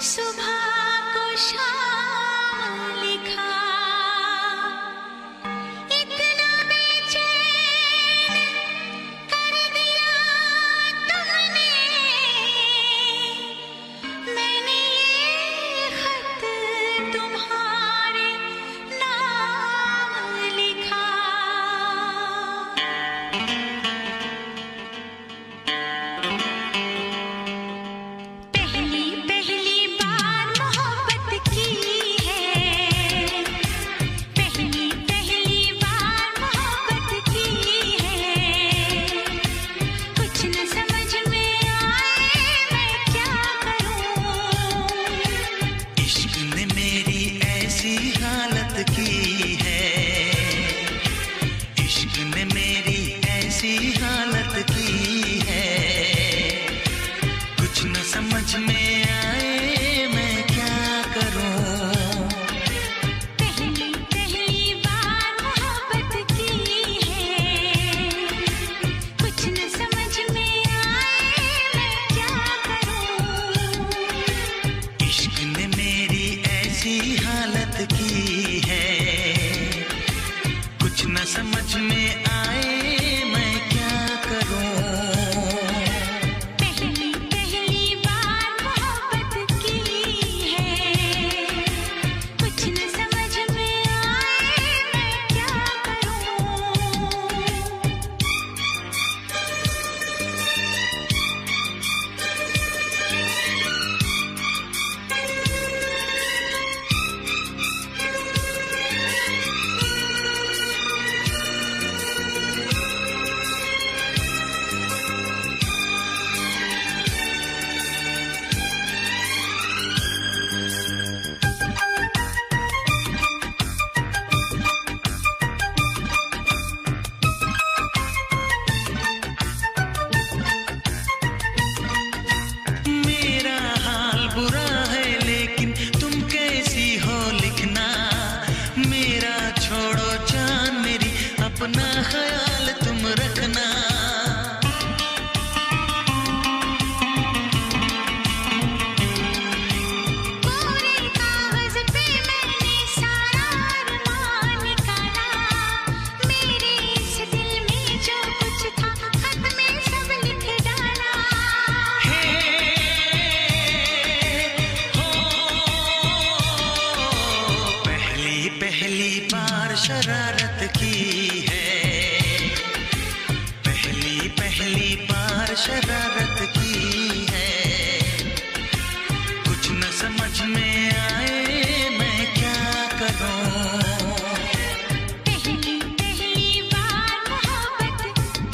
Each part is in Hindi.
सुबह को शाम लिखा, इतना बेचैन कर दिया तुमने। मैंने ये खत तुम्हारे नाम लिखा। समझ में आए मैं क्या करूं। पहली पहली बार मोहब्बत की है, कुछ न समझ में आए मैं क्या करूं। इश्क ने मेरी ऐसी हालत की है, कुछ न समझ में आए मैं क्या करूं। अपना ख्याल तुम रखना। पूरे कागज पे मैंने सारा अरमान निकाला, मेरे इस दिल में जो कुछ था खत में सब लिख डाला। पहली पहली बार शरारत की है, पहली पहली बार शरारत की है, कुछ न समझ में आए मैं क्या करूं। पहली पहली बार मोहब्बत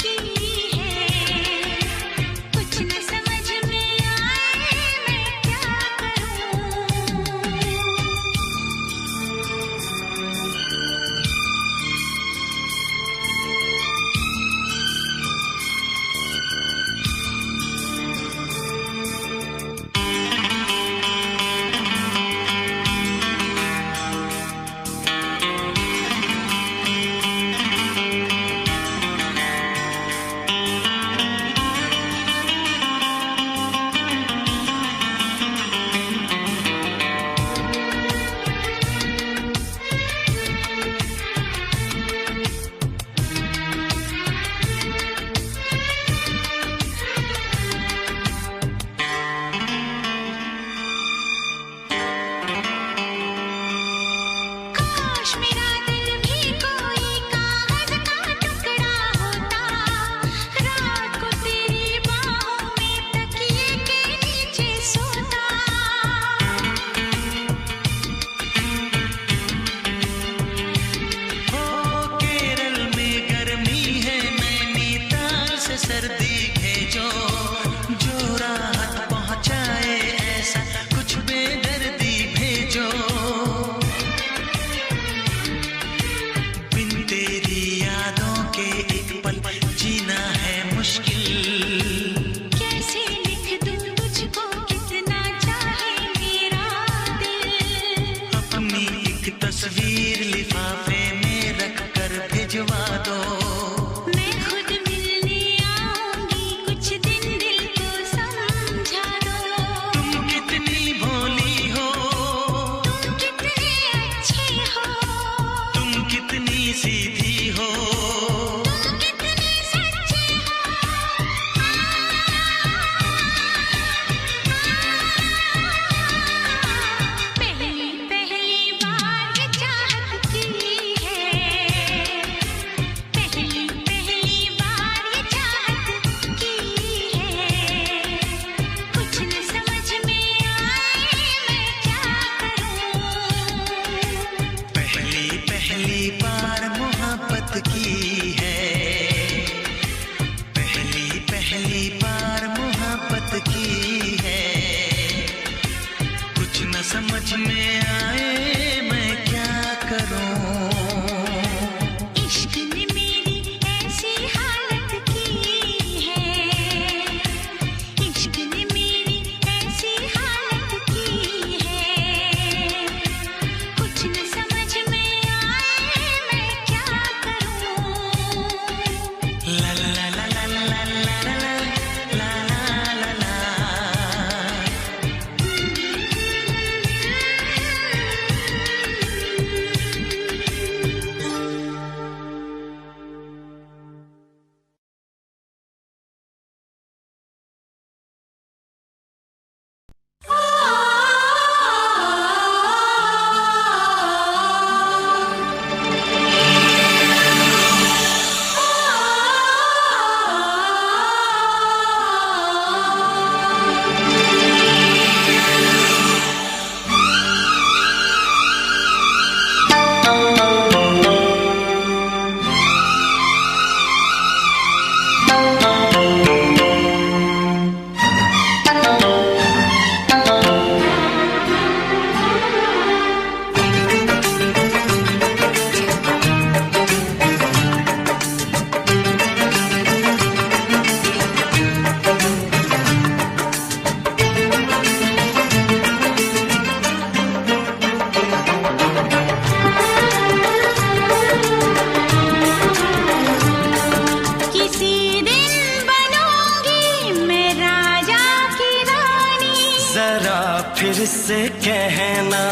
की है, कुछ न समझ में आए मैं क्या करूं। फिर से कहना।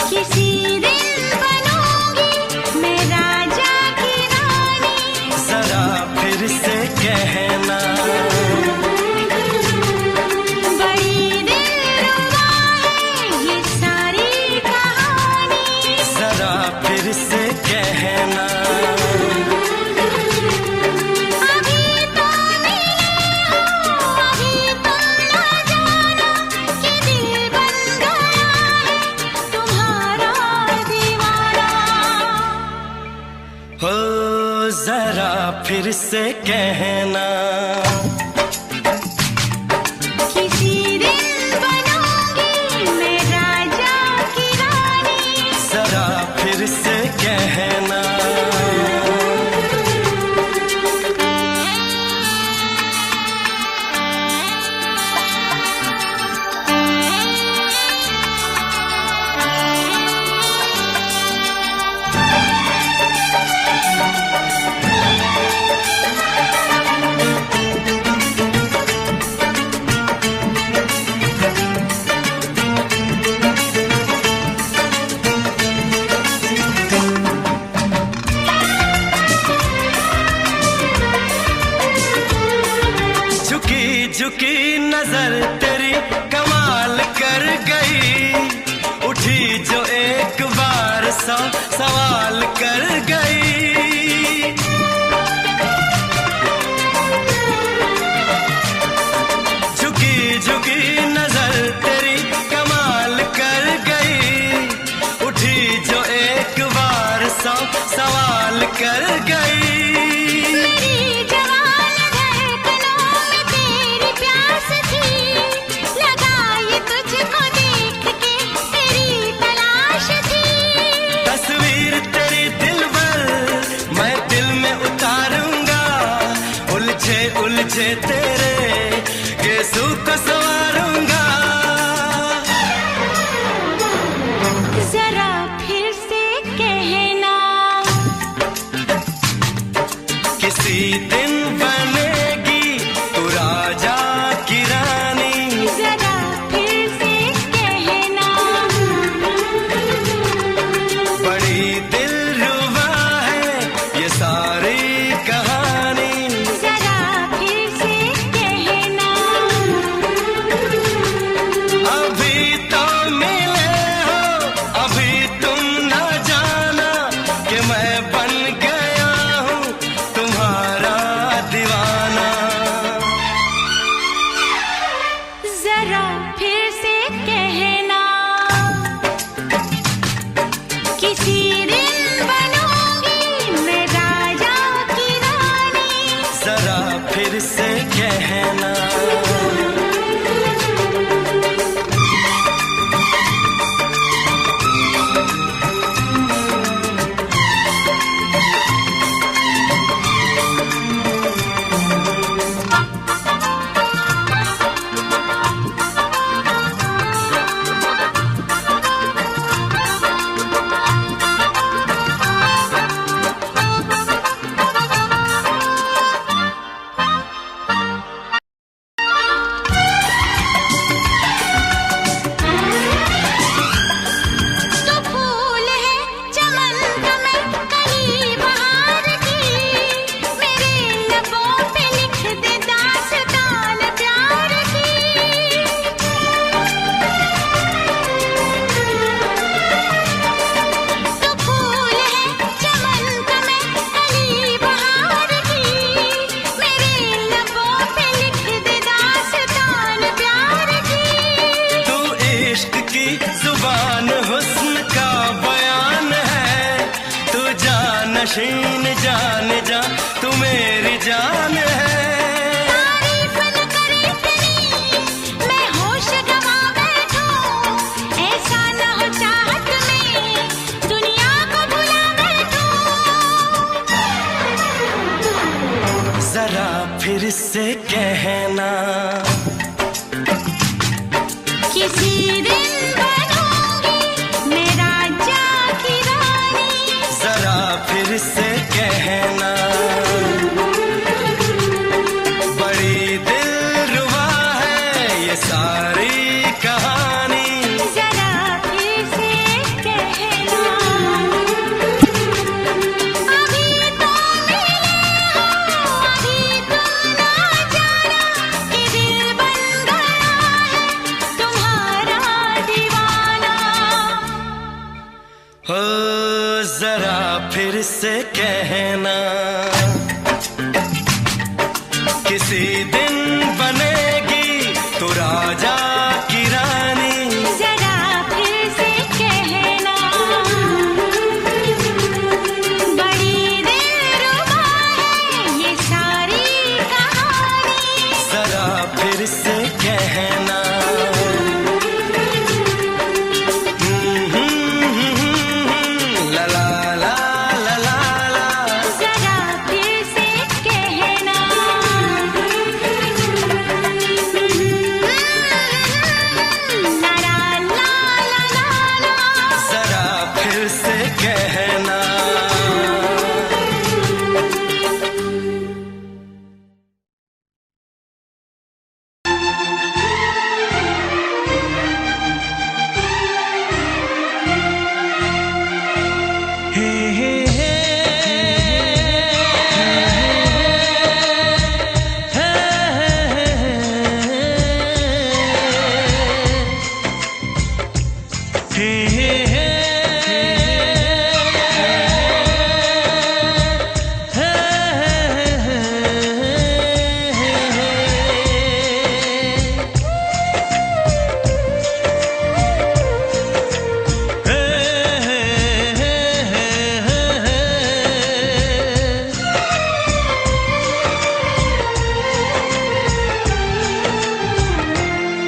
किसी दिन बनूंगी मैं राजा की रानी, जरा फिर से कहना। बड़ी दिलरुबा है ये सारी कहानी, जरा फिर से कहना। अभी तो मिले हो, अभी तुम ना जाना कि दिल बन गया है तुम्हारा दीवाना। हो जरा फिर से कहना। किसी दिन बनूंगी मैं राजा की रानी, जरा फिर से कहना। झुकी झुकी नजर तेरी कमाल कर गई, उठी जो एक बार 100 सवाल कर गई। झुकी झुकी नजर तेरी कमाल कर गई, उठी जो एक बार 100 सवाल कर गई। मेरी जवान धड़कनों में तेरी प्यास थी, लगाई तुझको देख के तेरी तलाश थी। तस्वीर तेरी दिलबर मैं दिल में उतारूंगा, उलझे उलझे तेरे गेसू को संवारूंगा। जरा फिर से कहना, किसी दिन बनेगी तू राजा की रानी, जरा फिर से कहना। बड़ी दिलरुबा है ये सारी कहानी। जरा फिर से कहना, अभी तो मिले हो, अभी तुम ना जाना कि मैं बन गया हूँ तुम्हारा दीवाना। जरा फिर से कहना, किसी दिन बनूंगी मैं राजा की रानी, जरा फिर से कहना। तो फूल है चमन का मैं कली बहार की, मेरे लबों पे लिख दे दास्तान प्यार की। तो फूल है चमन का मैं कली बहार की, मेरे लबों पे लिख दे दास्तान प्यार की। तू इश्क की जुबान हुस्न का बयान है, तू जानशीन जान जा तू मेरी जान है। तारीफ न करे तेरी मैं होश गवा बैठूं, ऐसा न हो चाहत में दुनिया को भुला बैठूं। जरा फिर से कहना, किसी दिन बनूंगी मैं राजा की रानी, जरा फिर से कहना। से कहना, किसी दिन बनेगी तू राजा की रानी। जरा फिर से कहना, बड़ी दिलरुबा है ये सारी कहानी। जरा फिर से कहना,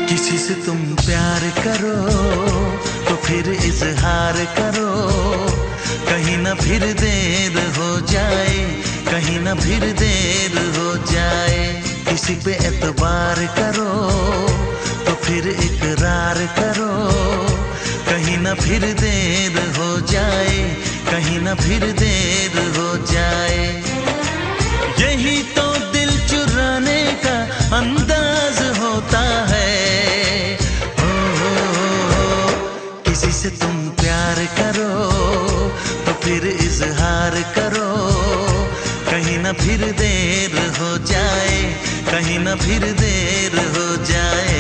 किसी से तुम प्यार करो तो फिर इजहार करो, कहीं ना फिर देर हो जाए, कहीं ना फिर देर हो जाए। किसी पे एतबार करो तो फिर इकरार करो, कहीं ना फिर देर हो जाए, कहीं ना फिर देर हो जाए। यही तो दिल चुराने का अंदाज होता है। किसी से तुम प्यार करो तो फिर इजहार करो, कहीं ना फिर देर हो जाए, कहीं ना फिर देर हो जाए।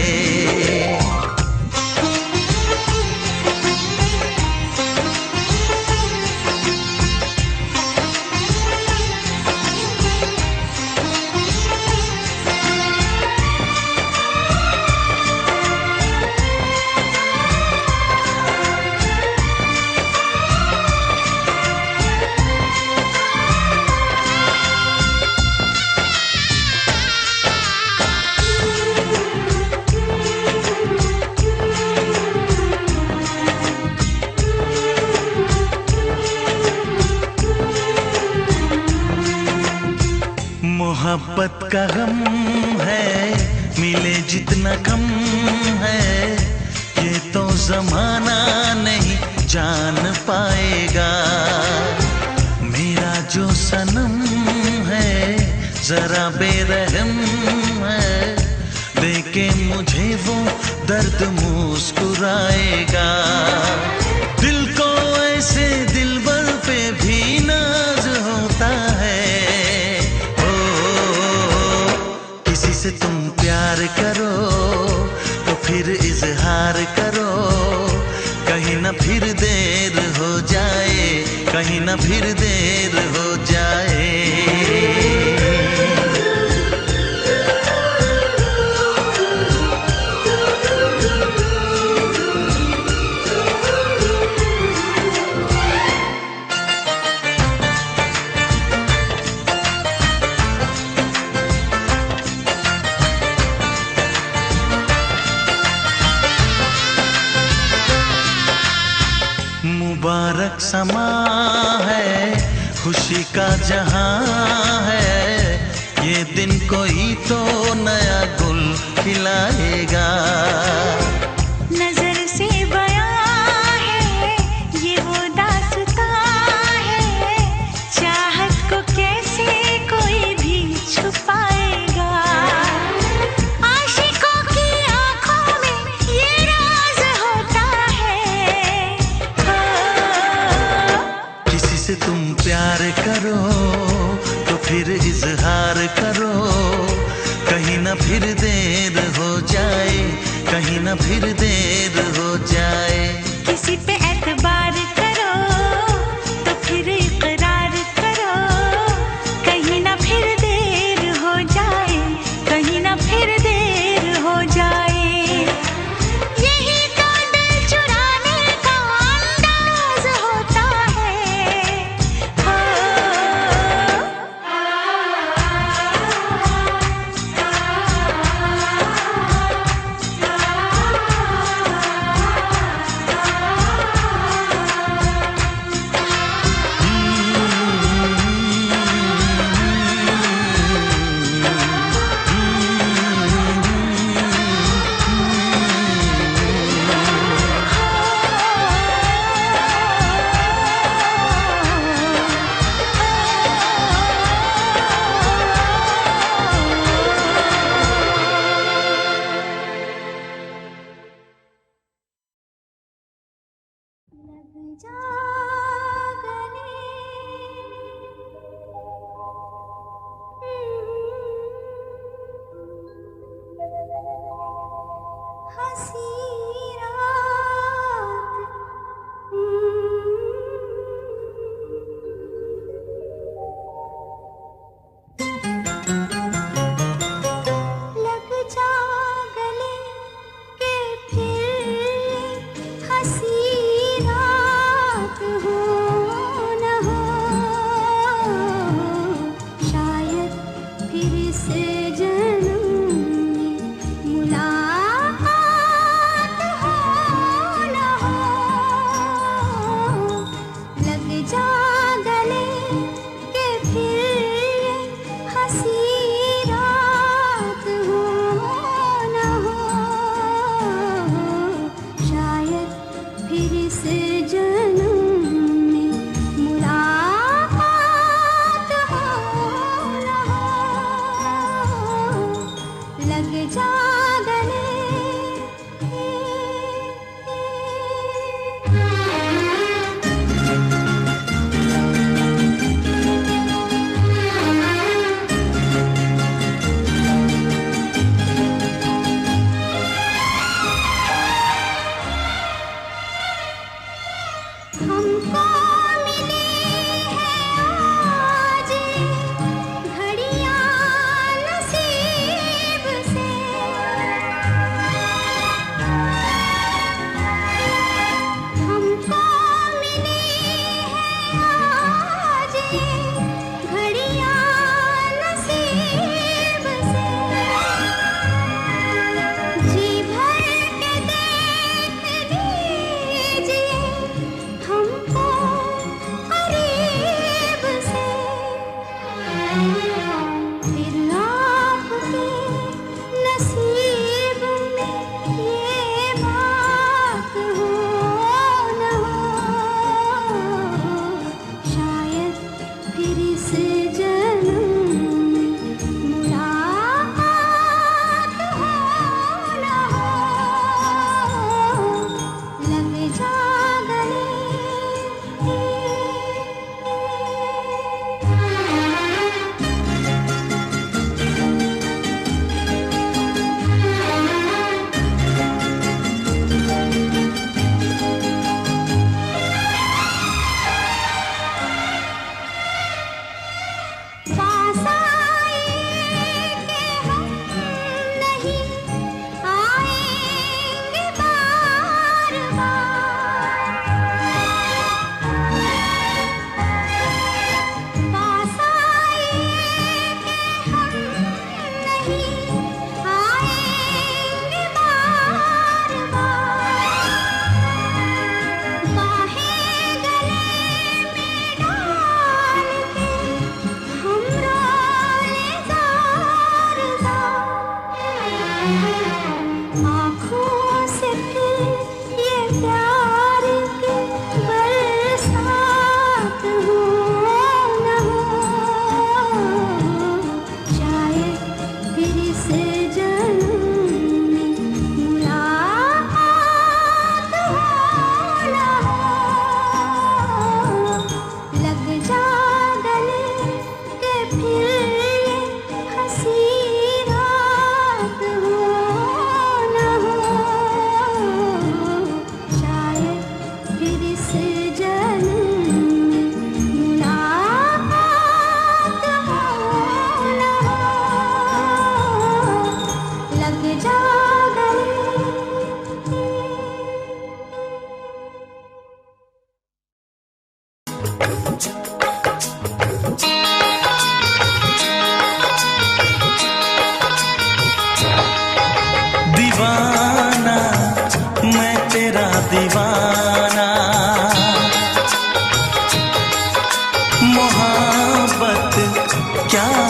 मोहब्बत का गम है, मिले जितना कम है, ये तो जमाना नहीं जान पाएगा। मेरा जो सनम है जरा बेरहम है, देखे मुझे वो दर्द मुस्कुराएगा। दिल को ऐसे दिलबर पे भी नाज होता है। किसी से तुम प्यार करो तो फिर इजहार करो, कहीं ना फिर देर हो जाए, कहीं ना फिर देर हो जाए। मुबारक समा है, खुशी का जहां है, ये दिन कोई तो नया गुल खिलाएगा। नजर से बयां है ये वो दास्तां है, चाहत को कैसे कोई भी छुपाएगा। आशिकों की आंखों में ये राज होता है। किसी से तुम प्यार करो तो फिर इजहार करो, कहीं ना फिर देर हो जाए, कहीं ना फिर देर हो जाए। किसी पे एतबार करो तो फिर इकरार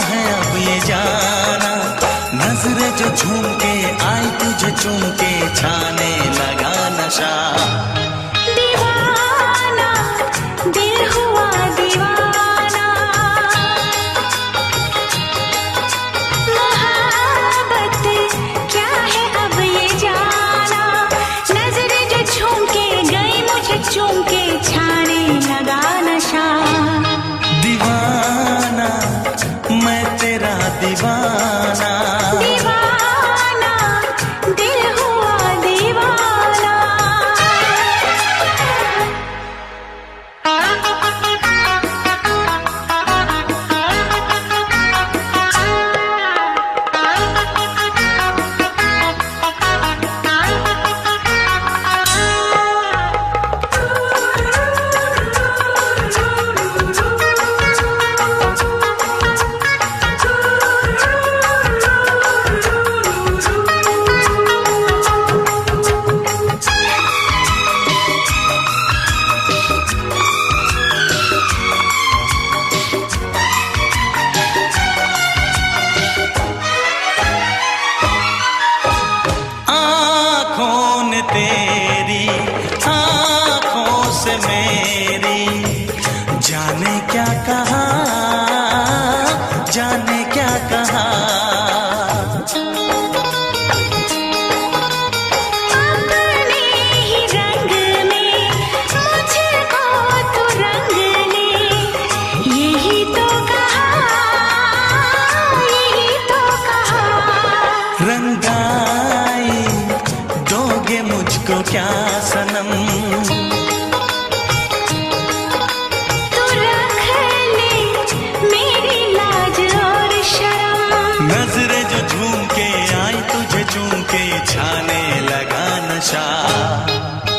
है अब ये जाना, नजरें जो झूम के आई तुझे चूम के छाने लगा नशा। दीवाना दिल हुआ दीवाना, मोहब्बत क्या है अब ये जाना, नजरें जो झूम के गई मुझे चूम के छाने लगा नशा। दीवाना मैं तेरा दीवाना, दीवाना दिल हुआ दीवाना। तेरी आँखों से मेरी जाने क्या कहा, जाने क्या कहा। अपने ही रंग में मुझको तो रंग ले, यही तो कहा, यही तो कहा। रंगाई दोगे मुझको क्या सनम, तू रख ले मेरी लाज और शर्म, नजरें जो झूम के आई तुझे चूम के छाने लगा नशा।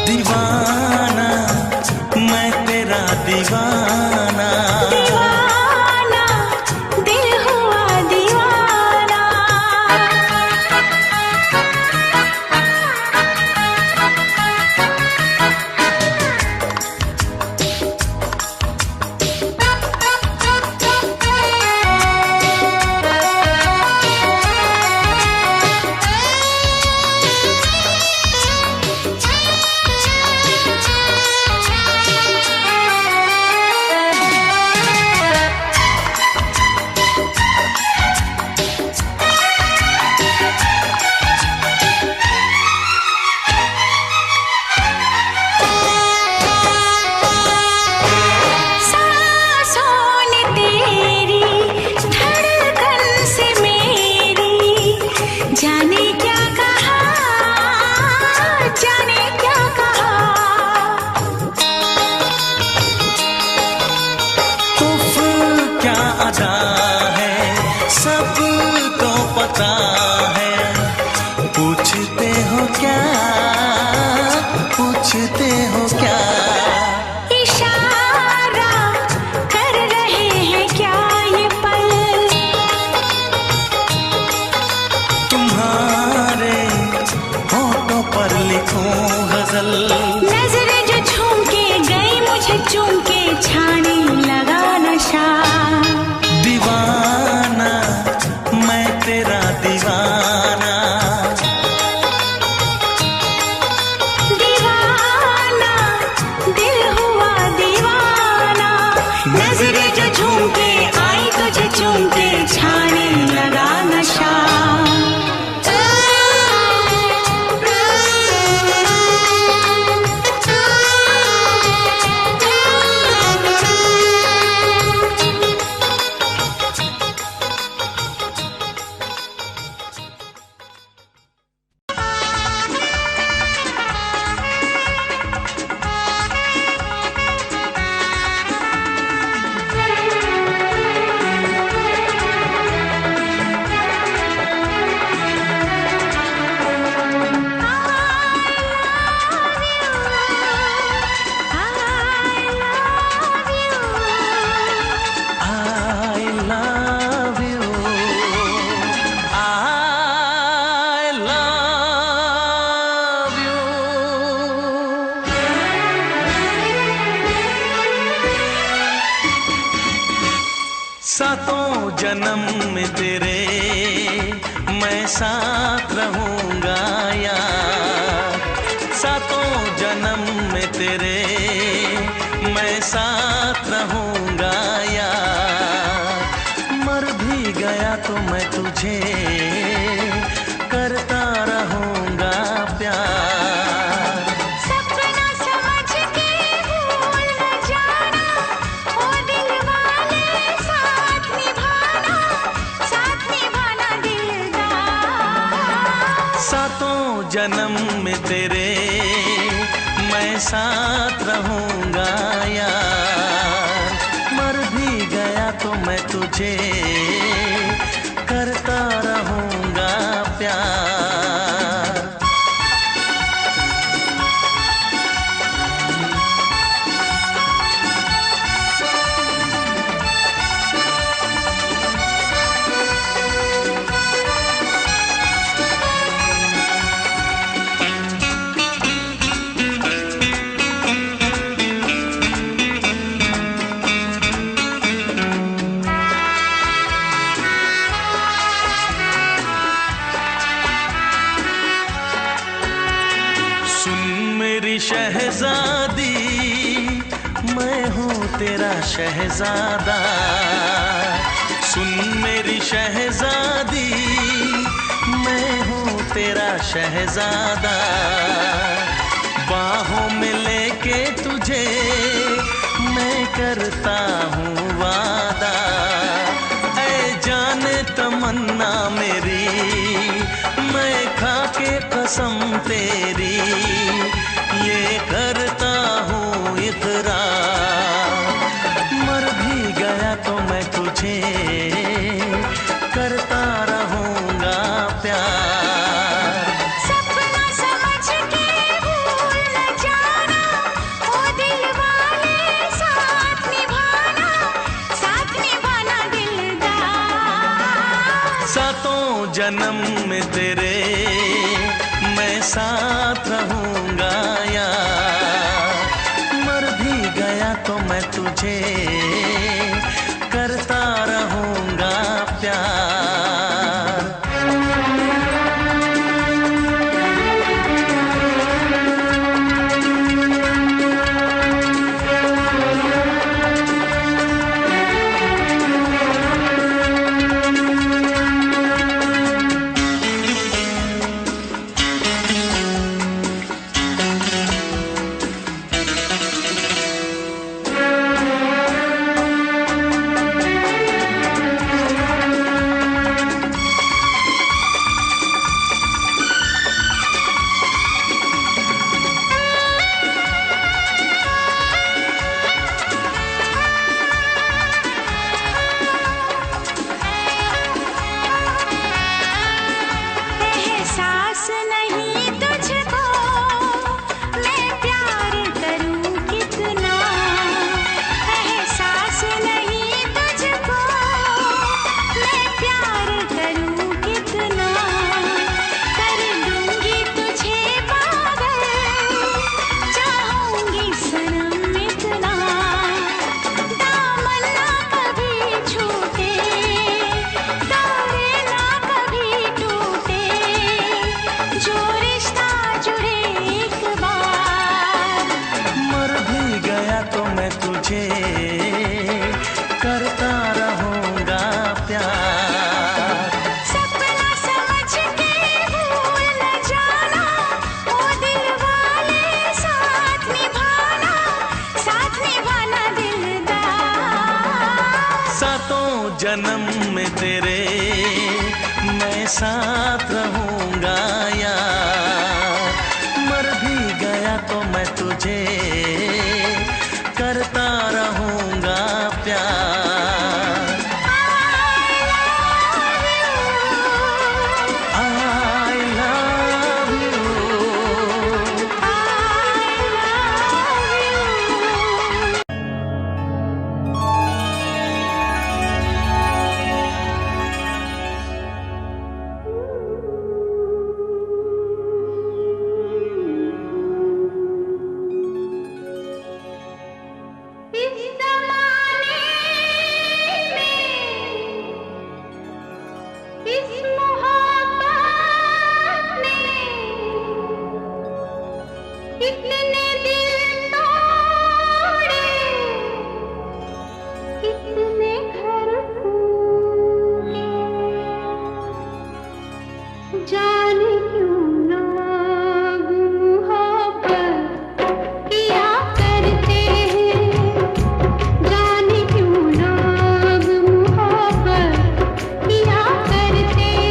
दीवाना मैं तेरा दीवाना, दीवाना दिल हुआ दीवाना। 「जन्म में तेरे मैं साथ रहूंगा यार, सातों जन्म में तेरे मैं साथ रहूंगा यार। मर भी गया तो मैं तुझे करता रहूंगा प्यार। सपना समझ के भूल न जाना, ओ दिल वाले साथ निभाना दिलदार। सातों जन्म में तेरे मैं साथ रहूंगा यार, मर भी गया तो मैं तुझे करता रहूंगा प्यार। शहजादी मैं हूँ तेरा शहजादा, सुन मेरी शहजादी मैं हूँ तेरा शहजादा। बाहों में लेके तुझे मैं करता हूँ वादा, ऐ जाने तमन्ना मेरी मैं खा के कसम तेरी ये करता हूँ इकरार। मर भी गया तो मैं तुझे करता रहूंगा प्यार। सपना समझ के भूल न जाना, ओ दिल वाले साथ निभाना दिलदार। सातों जन्म में तेरे मैं साथ रहूंगा यार, मर भी गया तो मैं तुझे करता रहूंगा प्यार। एहसास नहीं तुझको मैं प्यार करूं कितना, एहसास नहीं तुझको मैं प्यार करूं कितना। कर दूंगी तुझे पागल, चाहूंगी सनम इतना। दामन ना कभी छूटे, तारे ना कभी टूटे, जो रिश्ता जुड़े एक बार। मर भी गया तो मैं तुझे करता रहूंगा प्यार। सपना समझ के भूल न जाना, ओ दिल वाले साथ निभाना दिलदार। सातों जन्म में तेरे मैं साथ रहूंगा यार, मर भी गया तो मैं तुझे करता रहूंगा प्यार। I love you। इस मोहब्बत ने कितने दिल तोड़े, कितने घर फूटे, जाने क्यों लोग मोहब्बत किया करते हैं, जाने क्यों लोग मोहब्बत किया करते हैं।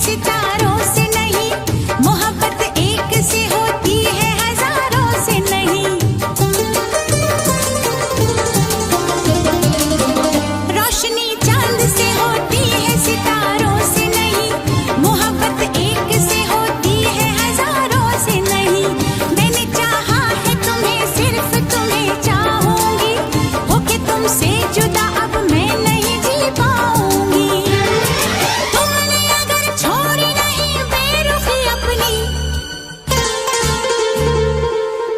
सितारों से नहीं, मोहब्बत एक से होती है हजारों से नहीं। रोशनी चांद से होती है सितारों से नहीं, मोहब्बत एक से होती है हजारों से नहीं। मैंने चाहा है तुम्हें, सिर्फ तुम्हें चाहूंगी, होके तुमसे जुदा अब मैं नहीं जी पाऊंगी। तुमने अगर छोड़ी नहीं बेरुखी अपनी,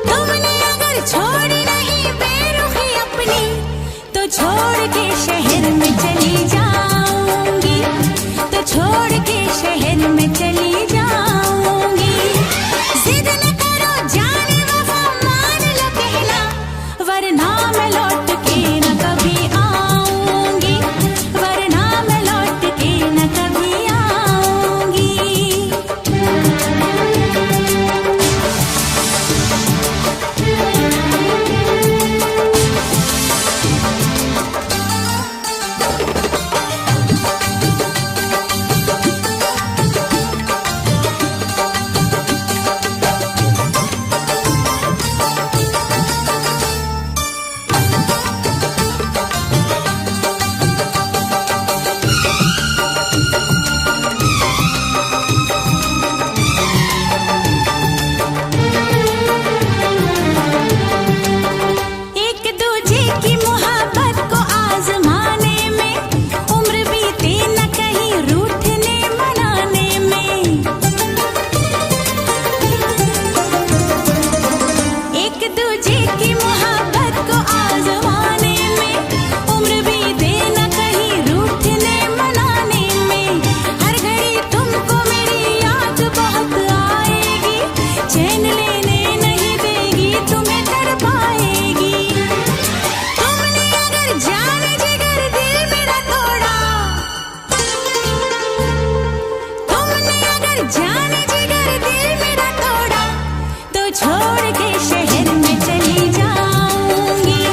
तुमने अगर छोड़ी नहीं बेरुखी अपनी, तो छोड़ के शहर में चली जाऊंगी, तो छोड़ के शहर में चली जाऊंगी। जिद न करो जाने वफा, मान लो कहना, वरना मैं लौट के न कभी आऊंगी, वरना मैं लौट के न कभी आऊंगी। एक दूजे की मोहब्बत को आजमाने में, उम्र बीते न कहीं रूठने मनाने में। एक दूजे की मोहब्बत को आजमाने में, उम्र बीते न कहीं रूठने मनाने में। हर घड़ी तुमको मेरी याद बहुत आएगी, चैन लेने नहीं देगी, तुम्हें तड़पाएगी। तुमने अगर जाने जिगर दिल मेरा तोड़ा, तुमने अगर जाने जिगर दिल मेरा तोड़ा, तो छोड़ के शहर में चली जाऊंगी,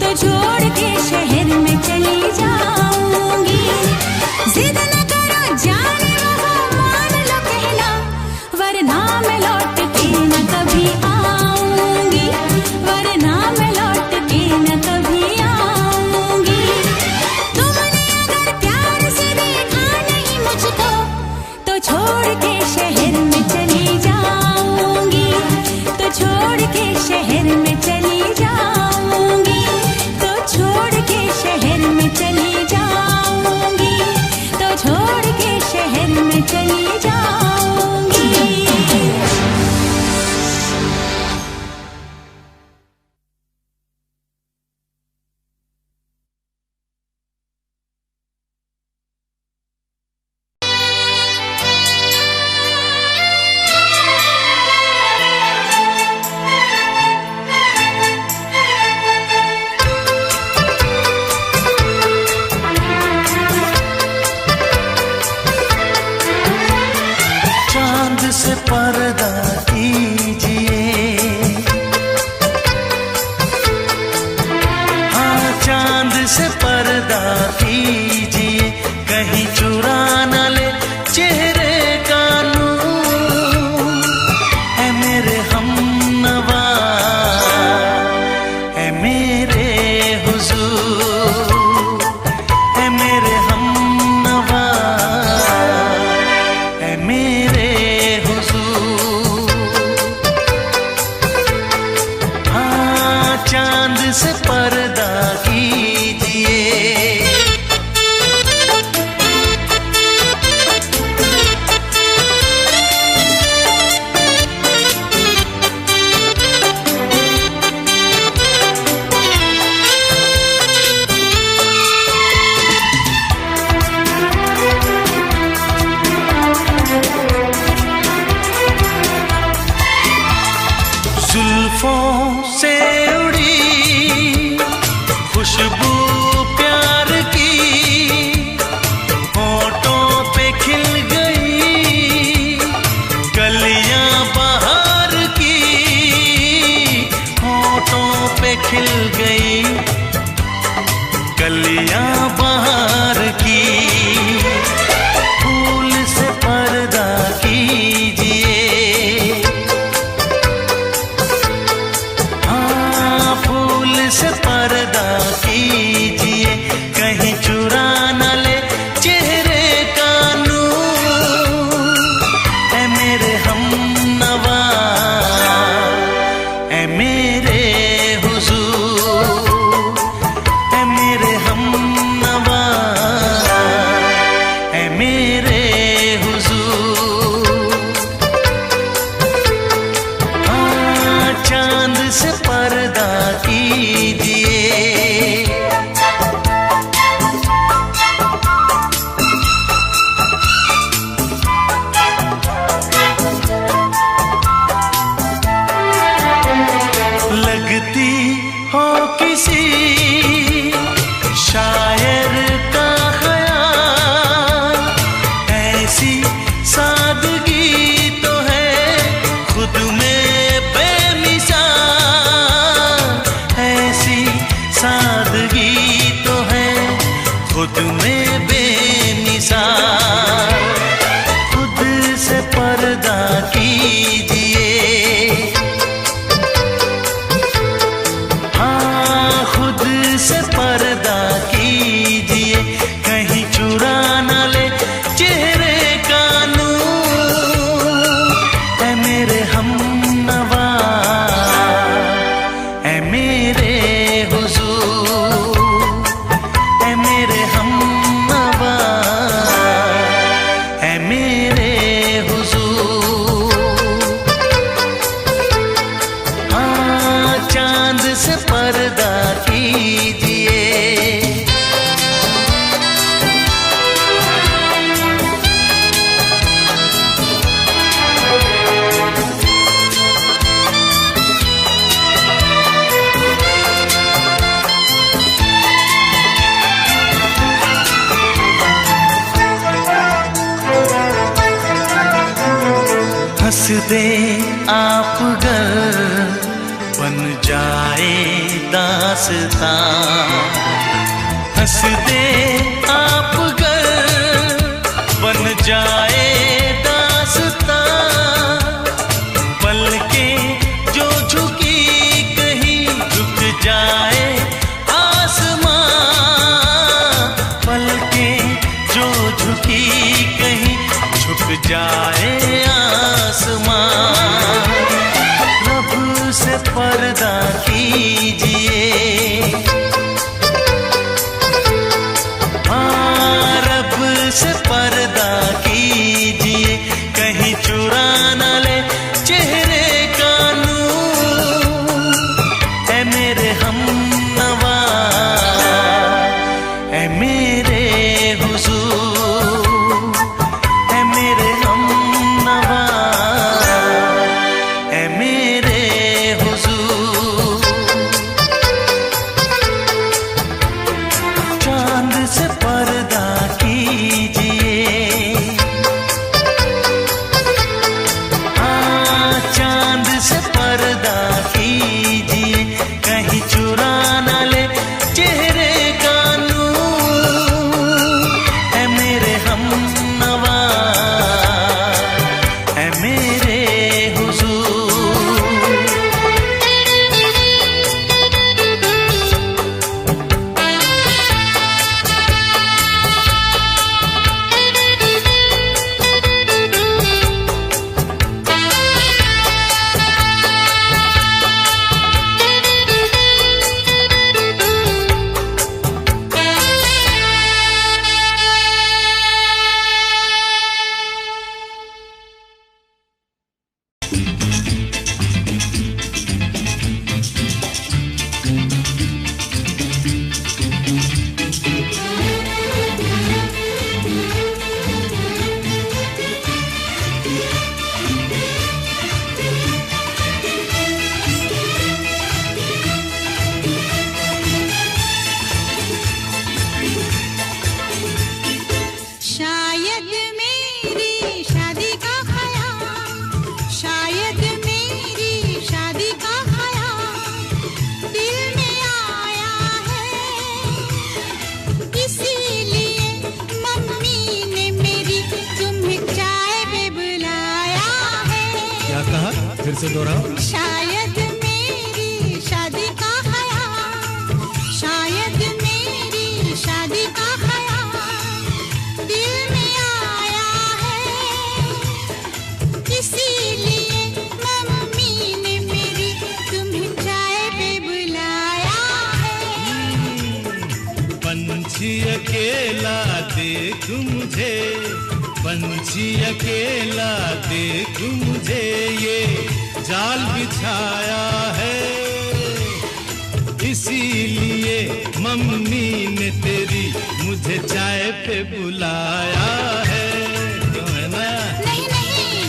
तो छोड़ के शहर में चली जाऊंगी। जिद न करो जाने वफा, मान लो कहना, वरना मैं लौट के न कभी आऊंगी, वरना मैं लौट के न कभी आऊंगी। तुमने अगर प्यार से देखा नहीं मुझको, तो छोड़ के शहर में चली जाऊंगी, तो छोड़ के शहर में चली जाऊंगी, तो छोड़ के शहर में चली जाऊंगी, तो छोड़ के शहर में चली जाऊंगी। चांद से पर्दा कीजिए, हाँ चांद से पर्दा कीजिए, कहीं चुरा न ले चेहरे का नूर। है मेरे हमनवा, है मेरे हुजूर, है मेरे हमनवा, है मेरे हुजूर। हाँ चांद से पर्दा कीजिए, ऐ मेरे हमनवा, ऐ मेरे हुजूर। हाँ, चांद से पर्दा कीजिए, हंस दे आप गर बन जाए दास्तां। हंस दे आप गर बन जाए दास्तां। पलकें जो झुकी कहीं झुक जाए आसमां। पलकें जो झुकी कहीं झुक जाए आसमां। रब से पर्दा कीजिए, हाँ, रब से पर्दा कीजिए, कहीं चुरा न ले चेहरे का नूर। ऐ मेरे हमनवा, ऐ मेरे हुजूर, ऐ मेरे हमनवा, ऐ मेरे हुजूर। चांद से पर्दा कीजिए, हाँ, चांद से पर्दा कीजिए, कहीं चुरा न ले चेहरे का नूर। ऐ मेरे हमनवा, ऐ मेरे हुजूर। शायद मेरी शादी का ख्याल, शायद मेरी शादी का ख्याल दिल में आया है। इसीलिए मम्मी ने मेरी तुम्हें चाय पे बुलाया है। क्या कहा? फिर से दोहराओ। शायद मेरी शादी का ख्याल, शायद मेरी शादी का ख्याल दिल में आया है। इसीलिए मम्मी ने मेरी तुम्हें चाय पे बुलाया है। पंछी अकेला देख मुझे, पंछी अकेला देख मुझे, ये जाल बिछाया है। इसीलिए मम्मी ने तेरी मुझे चाय पे बुलाया है। क्यों है ना? नहीं नहीं,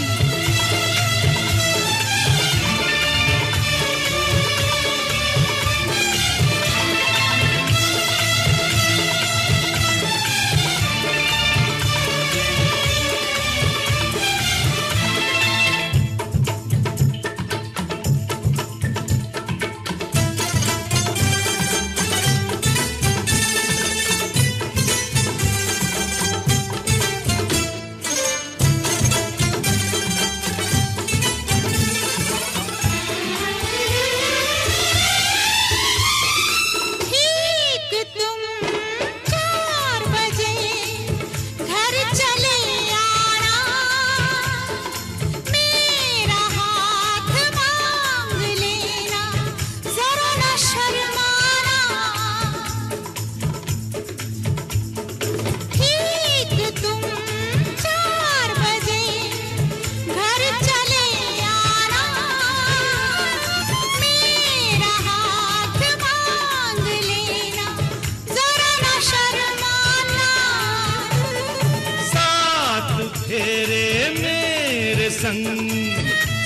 संग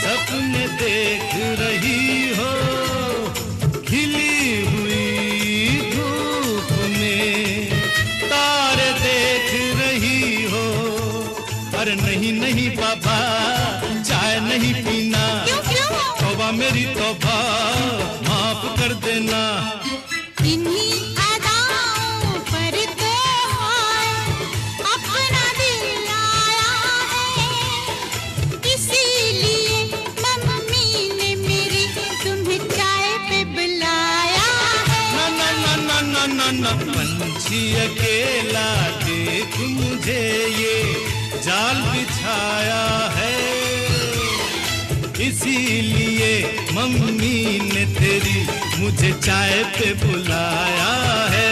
सपने देख रही हो, खिली हुई धूप में तारे देख रही हो। अरे नहीं नहीं बाबा, चाय नहीं पीना। तौबा मेरी तौबा, माफ कर देना। इन्हीं अदाओं पर तो अपना दिल आया है, इसीलिए मम्मी ने मेरी तुम्हें चाय पे बुलाया है। ना ना ना ना ना ना, पंछी अकेला देख मुझे ये जाल बिछाया है, इसीलिए मम्मी ने तेरी मुझे चाय पे बुलाया है।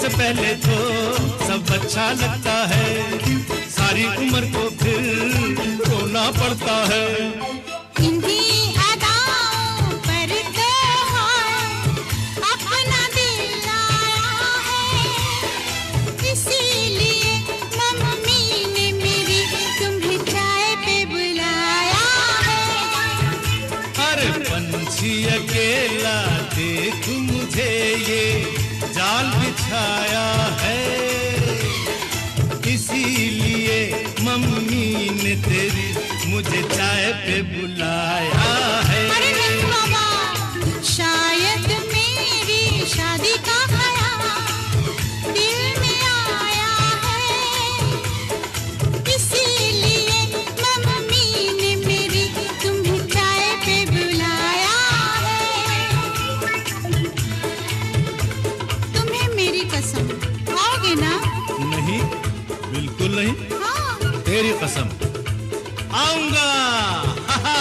पहले तो सब अच्छा लगता है, सारी उम्र को फिर रोना पड़ता है। इन्हीं अदाओं पर तो अपना दिल आया है, इसीलिए मम्मी ने मेरी तुम्हें चाय पे बुलाया है। अरे पंछी अकेला देख मुझे ये जाल बिछाया है, इसीलिए मम्मी ने तेरी मुझे चाय पे बुलाया है। अरे नहीं बाबा, शायद मेरी शादी का ख्याल दिल में आया है, इसीलिए मम्मी ने मेरी तुम्हें चाय पे बुलाया है। तुम्हें मेरी कसम, आओगे ना? नहीं, बिल्कुल नहीं। हाँ। तेरी कसम, आऊंगा। हा हा।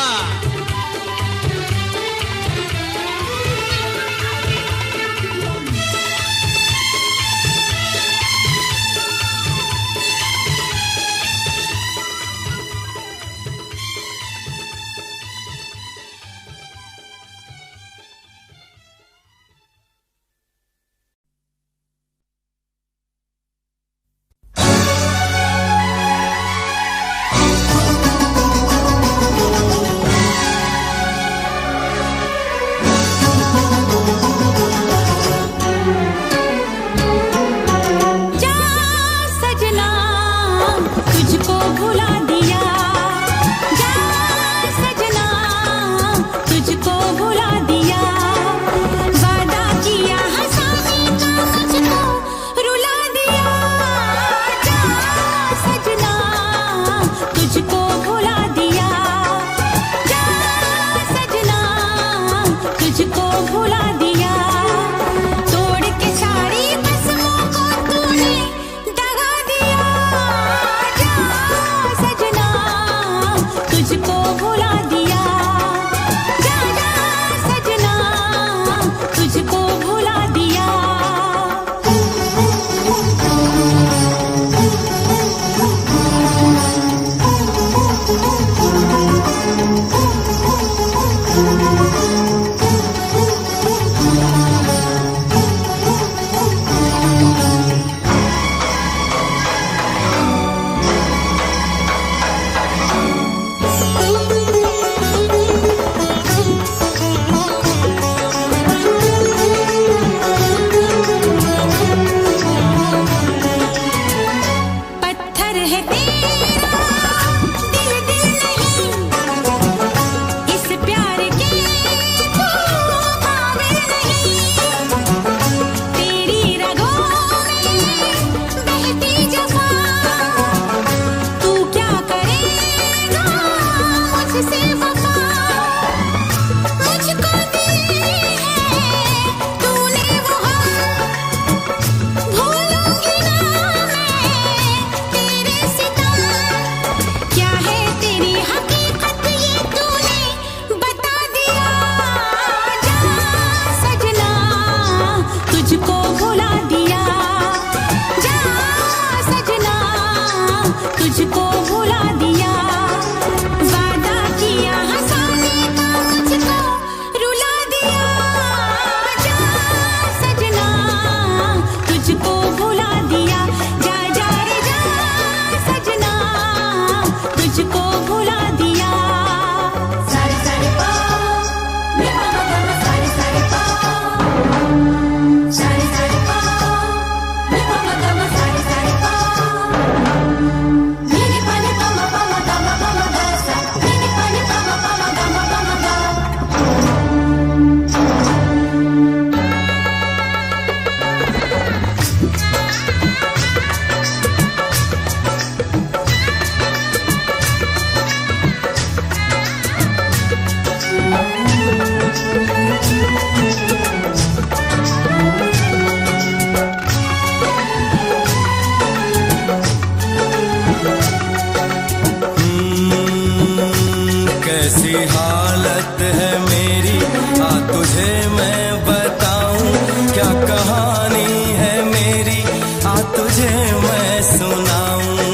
कैसी हालत है मेरी, आ तुझे मैं बताऊं, क्या कहानी है मेरी, आ तुझे मैं सुनाऊं।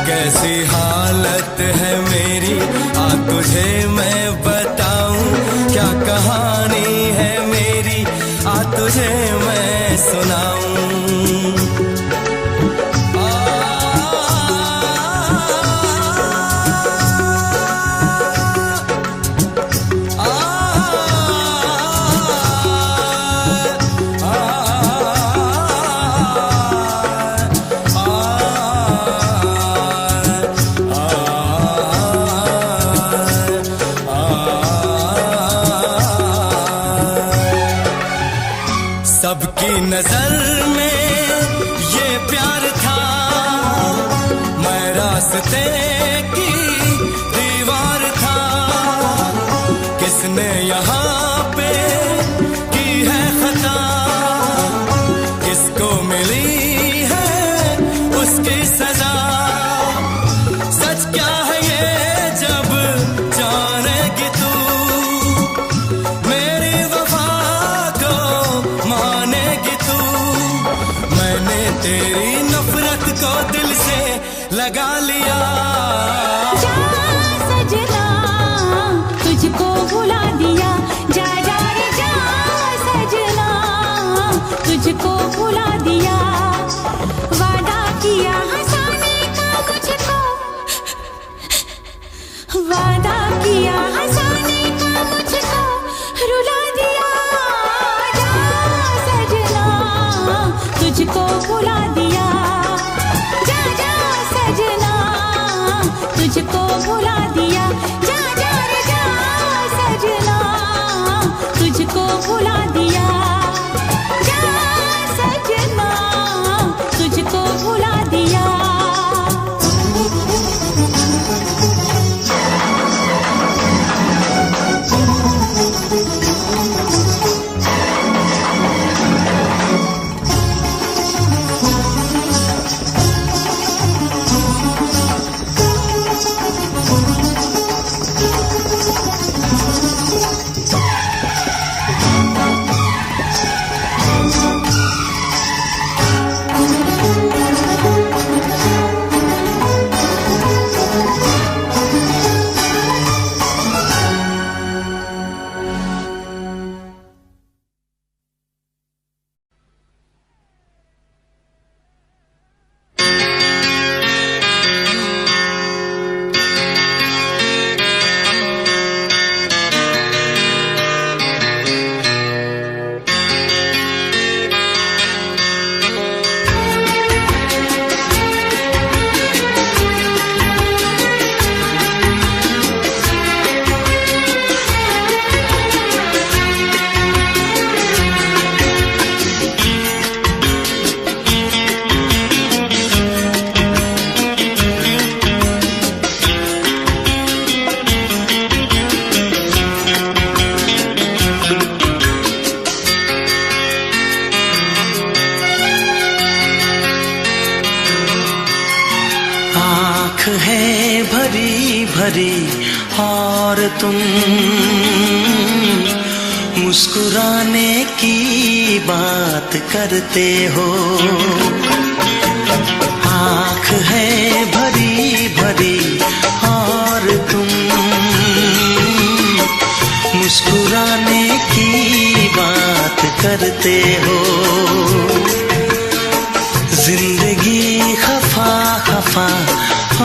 कैसी हालत है मेरी, आ तुझे मैं बताऊं, क्या कहानी है मेरी, आ तुझे मैं सुनाऊं। सबकी नजर में ये प्यार था, मैं रास्ते की दीवार था। किसने यहाँ पे की है खता, किसको मिली है उसकी सजा। सच क्या है ये जब जानेगी तू, मेरी वफा को मानेगी तू। मैंने तेरी नफरत को दिल से लगा लिया। जा सजना तुझको भुला दिया, जा जा रे जा सजना तुझको भुला दिया। वादा किया हंसाने का मुझको, वादा किया हंसाने का मुझको रुला दिया। जा सजना तुझको भुला दिया, जा जा सजना तुझको भुला दिया। जा जा रे जा सजना तुझको भुला दिया, जा सजना तुझको भुला दिया। है भरी भरी और तुम मुस्कुराने की बात करते हो। आँख है भरी भरी और तुम मुस्कुराने की बात करते हो। जिंदगी खफा खफा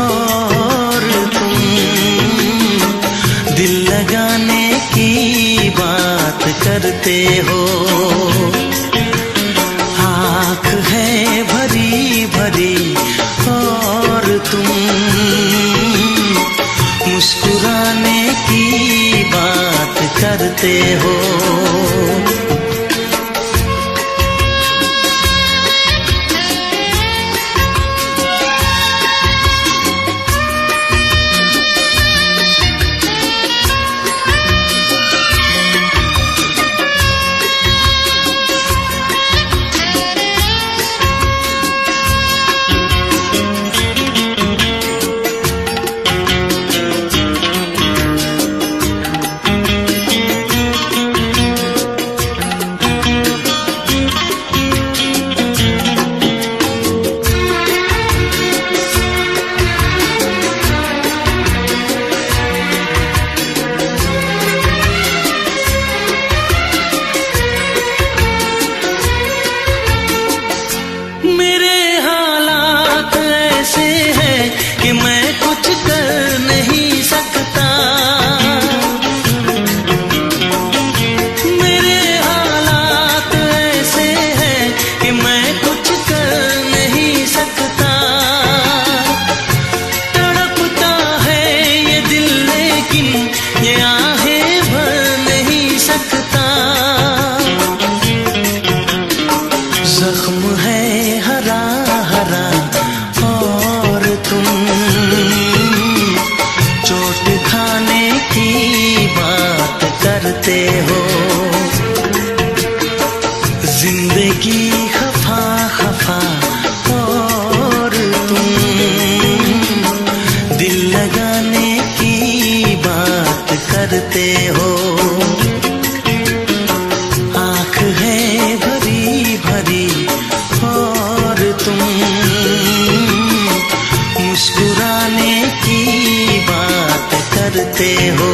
और तुम दिल लगाने की बात करते हो। आँख है भरी भरी और तुम मुस्कुराने की बात करते हो। करते हो। जिंदगी खफा खफा और तुम दिल लगाने की बात करते हो। आँख है भरी भरी और तुम मुस्कुराने की बात करते हो।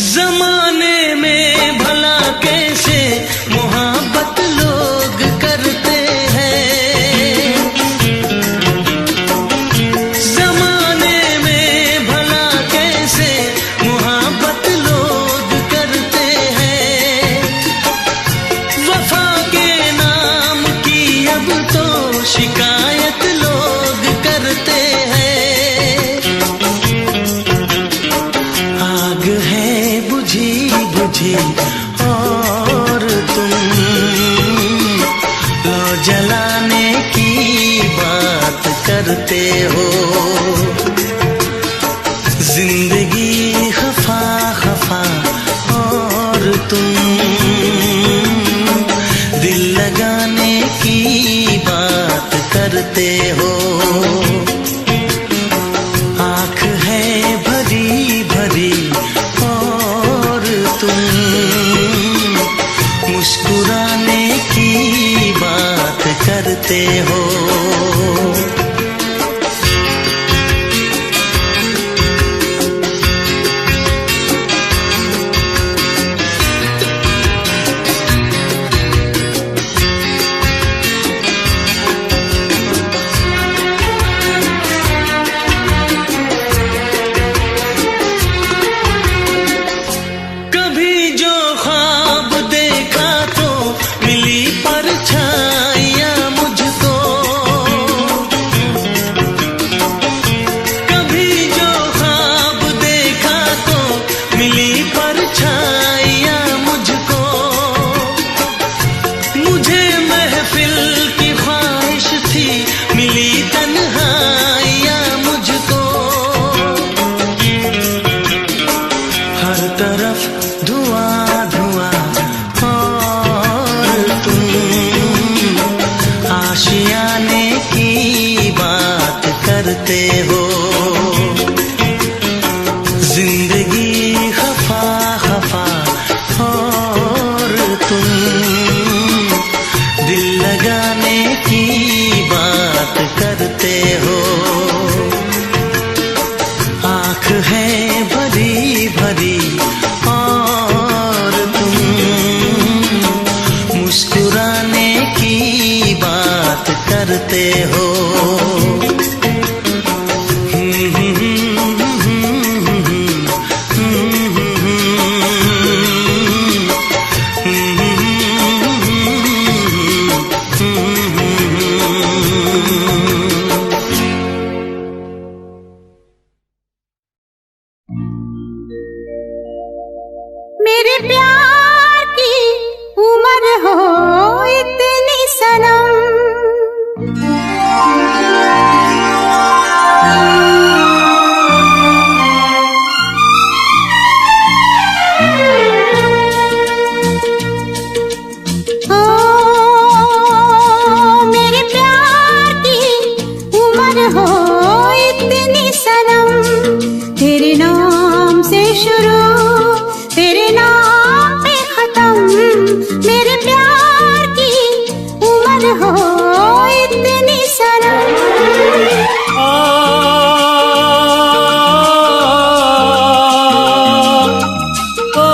जमाने में भला कैसे मोहब्बत लोग करते हैं। जमाने में भला कैसे मोहब्बत लोग करते हैं। वफा के नाम की अब तो शिकायत लोग करते हैं। आग है बुझी बुझी और तुम लो जलाने की बात करते हो। जिंदगी खफा खफा और तुम दिल लगाने की बात करते हो। आँख है भरी भरी और तुम मुस्कुराने की बात करते हो। कभी जो ख्वाब देखा तो मिली परछाइयाँ मुझको। कभी जो ख्वाब देखा तो मिली परछाइयाँ मुझको। मुझे महफिल की ख्वाहिश थी मिली तन्हाइयाँ मुझको। हर तरफ धुआं धुआं और तुम आशियाने की बात करते हो। जिंदगी खफा खफा और तुम दिल लगाने की बात करते हो। आँख है भरी भरी और तुम मुस्कुराने की बात करते हो। मेरे प्यार की उम्र हो इतनी सनम। ओ मेरे प्यार की उम्र हो इतनी सनम। तेरे नाम से शुरू तेरे नाम पे खत्म। मेरे प्यार की उम्र हो इतनी सनम। ओ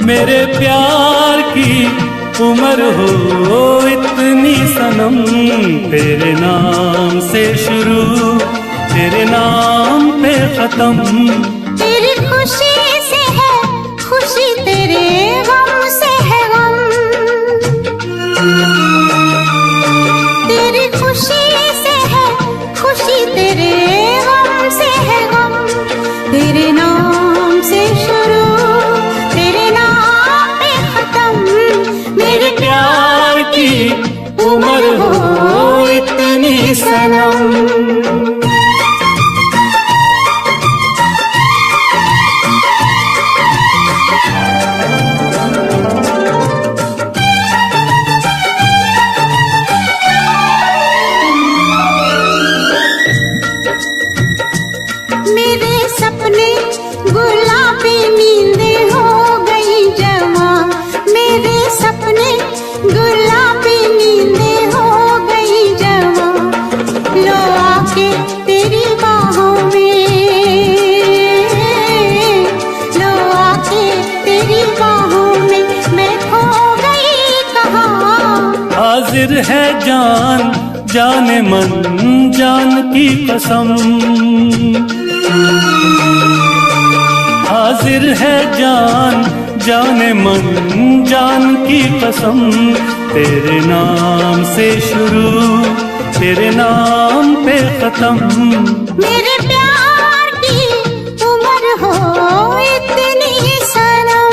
मेरे प्यार की उम्र हो इतनी सनम, तेरे नाम से शुरू तेरे नाम पे खत्म। तेरी खुशी से है खुशी, तेरे गम से है गम। तेरी खुशी से है खुशी, तेरे गम से है गम। तेरे नाम से शुरू तेरे नाम पे खत्म। मेरे प्यार की उम्र हो इतनी सनम। मेरे सपने गुलाबी नींदें हो गई जवा। मेरे सपने गुलाबी नींदें हो गई जवा। लो आके तेरी बाहों में, लो आके तेरी बाहों में मैं खो गई कहाँ। हाजिर है जान जाने मन जान की कसम। हाजिर है जान जाने मन जान की कसम। तेरे नाम से शुरू तेरे नाम पे खत्म। मेरे प्यार की उम्र हो इतनी सनम।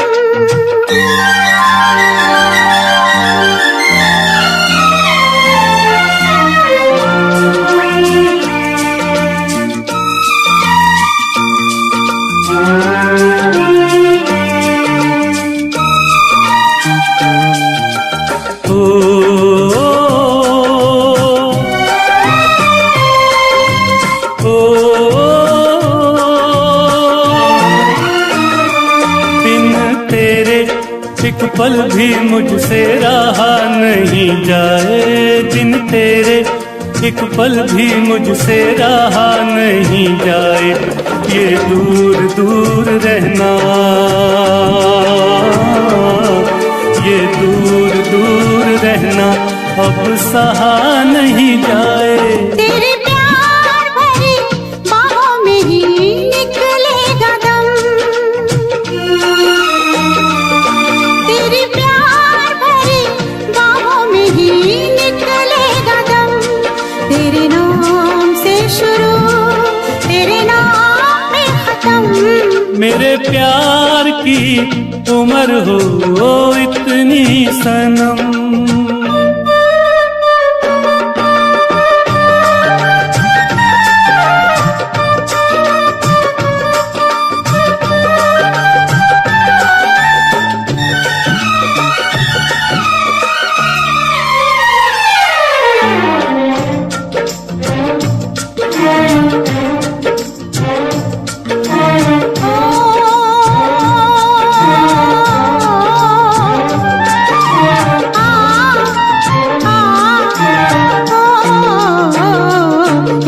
एक पल भी मुझसे रहा नहीं जाए, दिन तेरे एक पल भी मुझसे रहा नहीं जाए। ये दूर दूर रहना, ये दूर दूर रहना अब सहा नहीं जाए। तेरे प्यार भरी बाहों में ही निकलेगा दम। तेरे प्यार भरी बाहों में ही निकलेगा दम। तेरे नाम से शुरू तेरे नाम में खत्म। मेरे प्यार की उम्र हो इतनी सनम।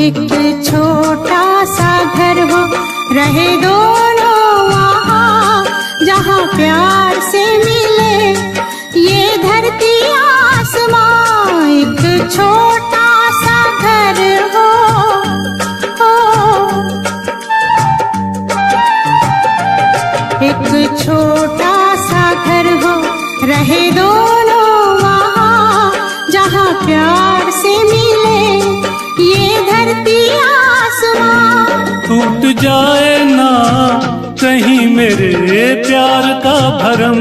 एक छोटा सा घर हो, रहे दोनों वहाँ जहाँ प्यार से मिले ये धरती आसमां। एक छोटा सा घर हो, एक छोटा सा घर हो, रहे दोनों वहाँ जहाँ प्यार से मिले ये धरती आसमां। टूट जाए ना कहीं मेरे प्यार का भरम,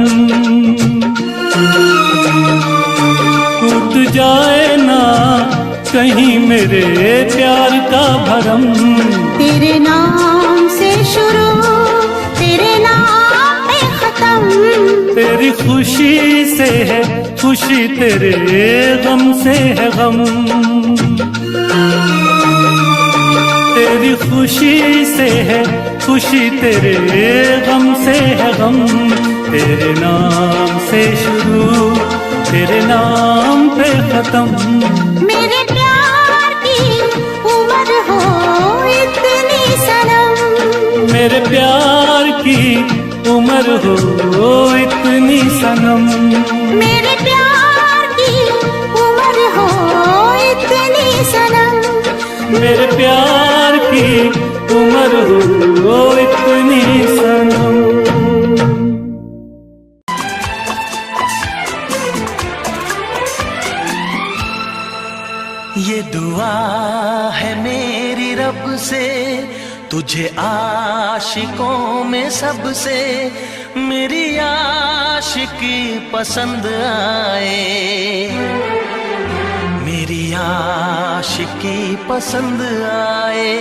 टूट जाए ना कहीं मेरे प्यार का भरम। तेरे नाम से शुरू तेरे नाम पे खत्म। तेरी खुशी से है खुशी, तेरे गम से है गम। तेरी खुशी से है खुशी, तेरे गम से है गम। तेरे नाम से शुरू तेरे नाम पे खत्म। मेरे प्यार की उम्र हो इतनी सनम। मेरे प्यार की उम्र हो इतनी सनम। मेरे प्यार की उम्र हो इतनी सनम। मेरे प्यार की उम्र हो इतनी सनम। ये दुआ है मेरी रब से, तुझे आशिकों में सबसे मेरी आशिकी पसंद आए, मेरी आशिकी पसंद आए।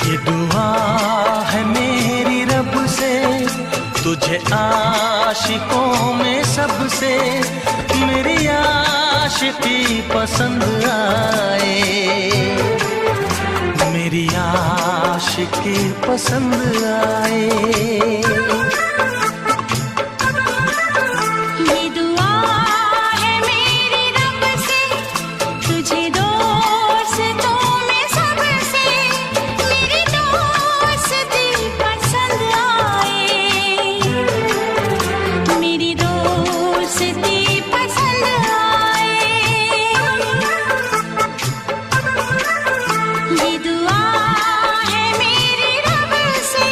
ये दुआ है मेरी रब से, तुझे आशिकों में सबसे मेरी आशिकी पसंद आए, मेरी आशिकी पसंद आए। ये दुआ है मेरी रब से, तुझे दोस्तों में सबसे मेरी दोस्ती पसंद आए, मेरी दोस्ती पसंद आए। ये दुआ है मेरी रब से।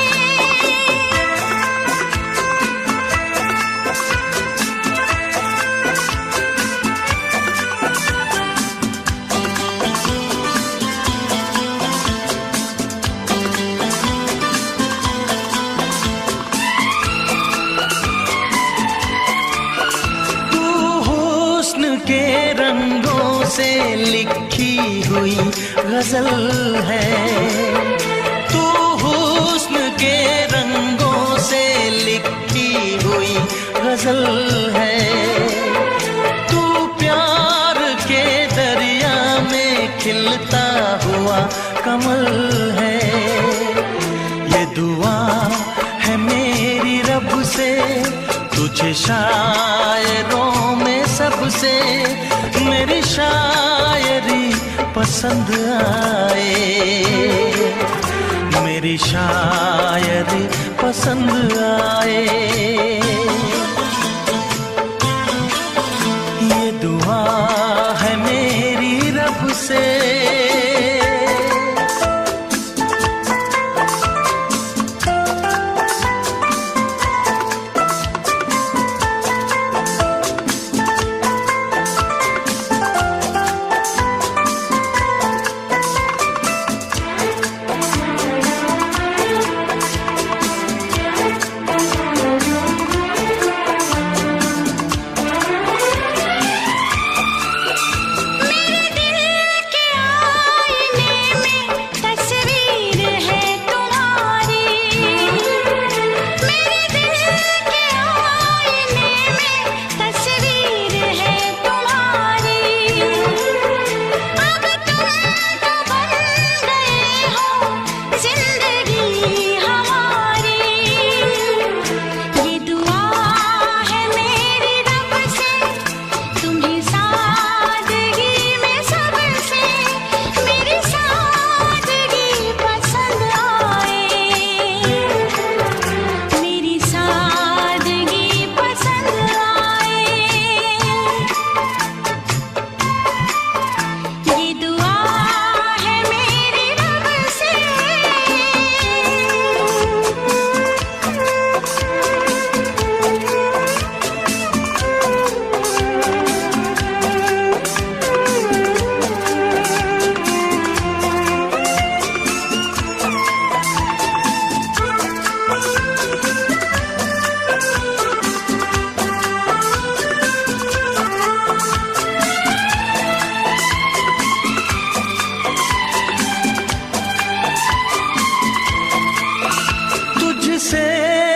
तू हुस्न के रंगों से लिखी हुई गजल है, तू हुस्न के रंगों से लिखी हुई गजल है। तू प्यार के दरिया में खिलता हुआ कमल है। ये दुआ है मेरी रब से, तुझे शायरों में सबसे मेरी शायरी पसंद आए, मेरी शायरी पसंद आए। ये दुआ है मेरी रब से।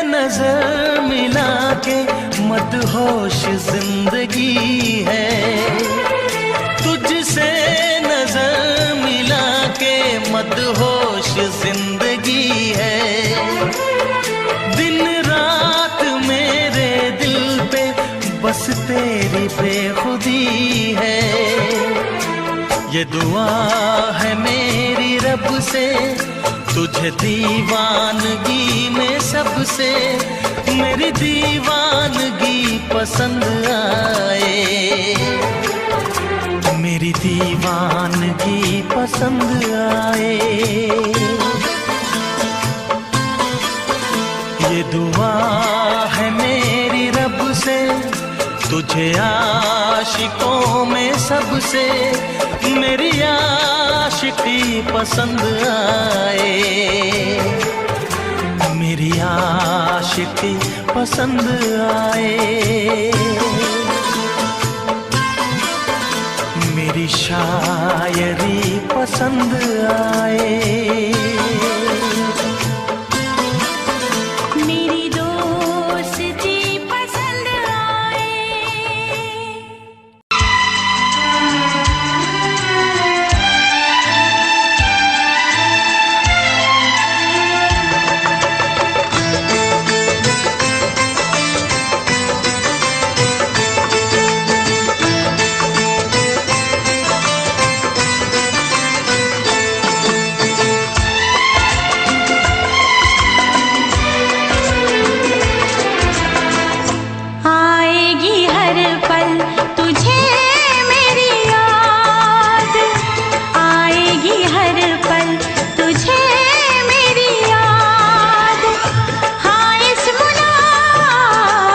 नजर मिला के मदहोश जिंदगी है, तुझसे नजर मिला के मदहोश जिंदगी है। दिन रात मेरे दिल पे बस तेरी बेखुदी है। ये दुआ है मेरी रब से, तुझे दीवानगी में सबसे मेरी दीवानगी पसंद आए, मेरी दीवानगी पसंद आए। ये दुआ है मेरी रब से, तुझे आशिकों में सबसे मेरी आशिकी पसंद आए, मेरी आशिकी पसंद आए, मेरी शायरी पसंद आए। मेरी दोस्ती पसंद आए। आएगी हर पल तुझे मेरी याद, आएगी हर पल तुझे मेरी याद। हाँ इस मुलाकात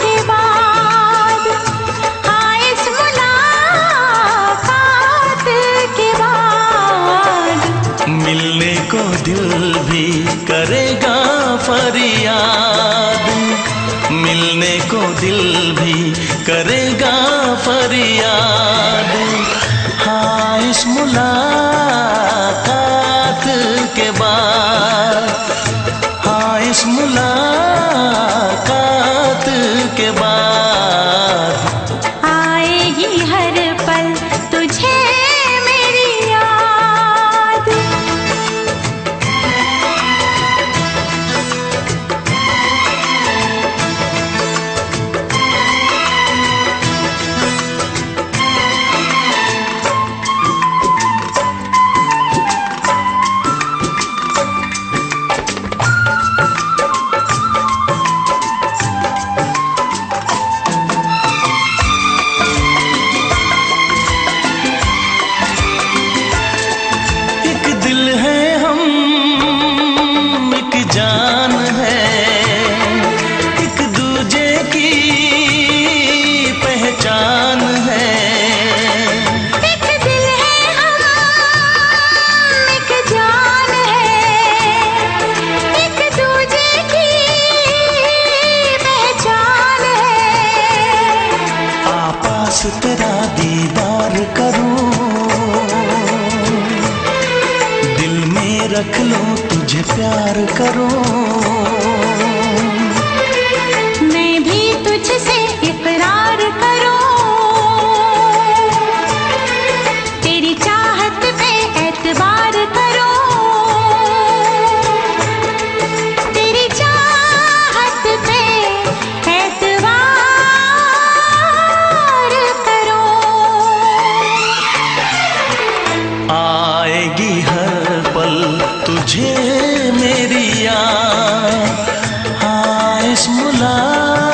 के बाद, हाँ इस मुलाकात के बाद मिलने को दिल भी करेगा फरियाद, मिलने को दिल भी करेगा फरियाद। हाँ इस मुलाकात के बाद, हाँ इस मुलाकात के बाद आएगी हर पल तुझे मेरी याद। एक दिल है हम, एक जान है, एक दूजे की पहचान है। एक दिल है हम, एक जान है, एक दूजे की पहचान है। आपास तेरा दीदार करूं, दिल में रख लो तुझे प्यार करूं। मैं भी तुझसे इकरार करूं, तेरी चाहत पे एतबार करूं, तेरी चाहत पे एतबार करूं। आएगी हर पल तुझे मेरी याद, हाँ इस मुलाकात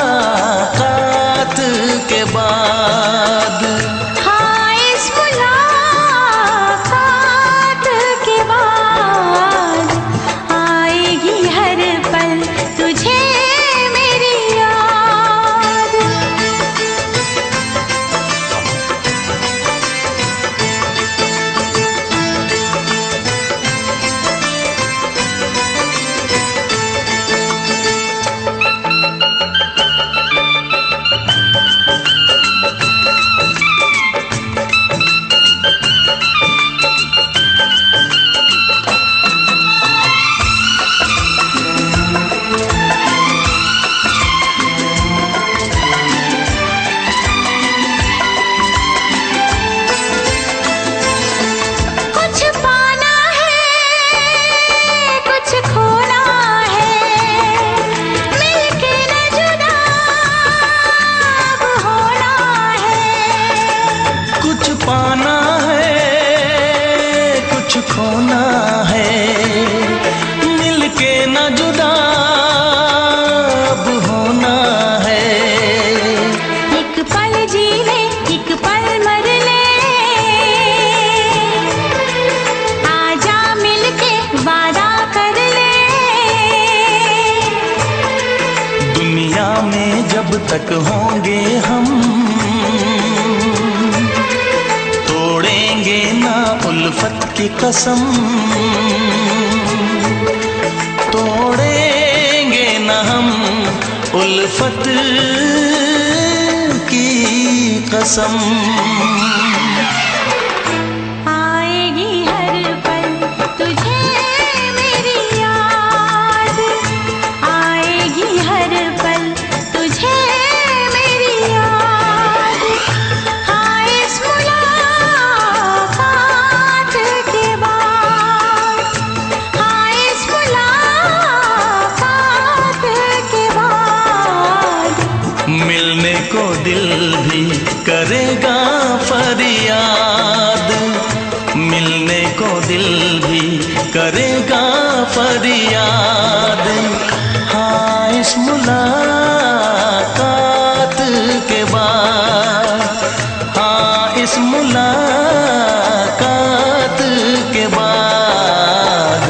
के बाद कब तक होंगे हम, तोड़ेंगे ना उल्फत की कसम, तोड़ेंगे ना हम उल्फत की कसम। आएगी हर पल तुझे मेरी याद, आएगी हर पल तुझे मेरी याद। हाँ इस मुलाकात के बाद, हाँ इस मुलाकात के बाद मिलने को दिल भी करेगा फरियाद, मिलने को दिल भी करेगा फरियाद। हाँ इस मुलाकात के बाद, हाँ इस मुलाकात के बाद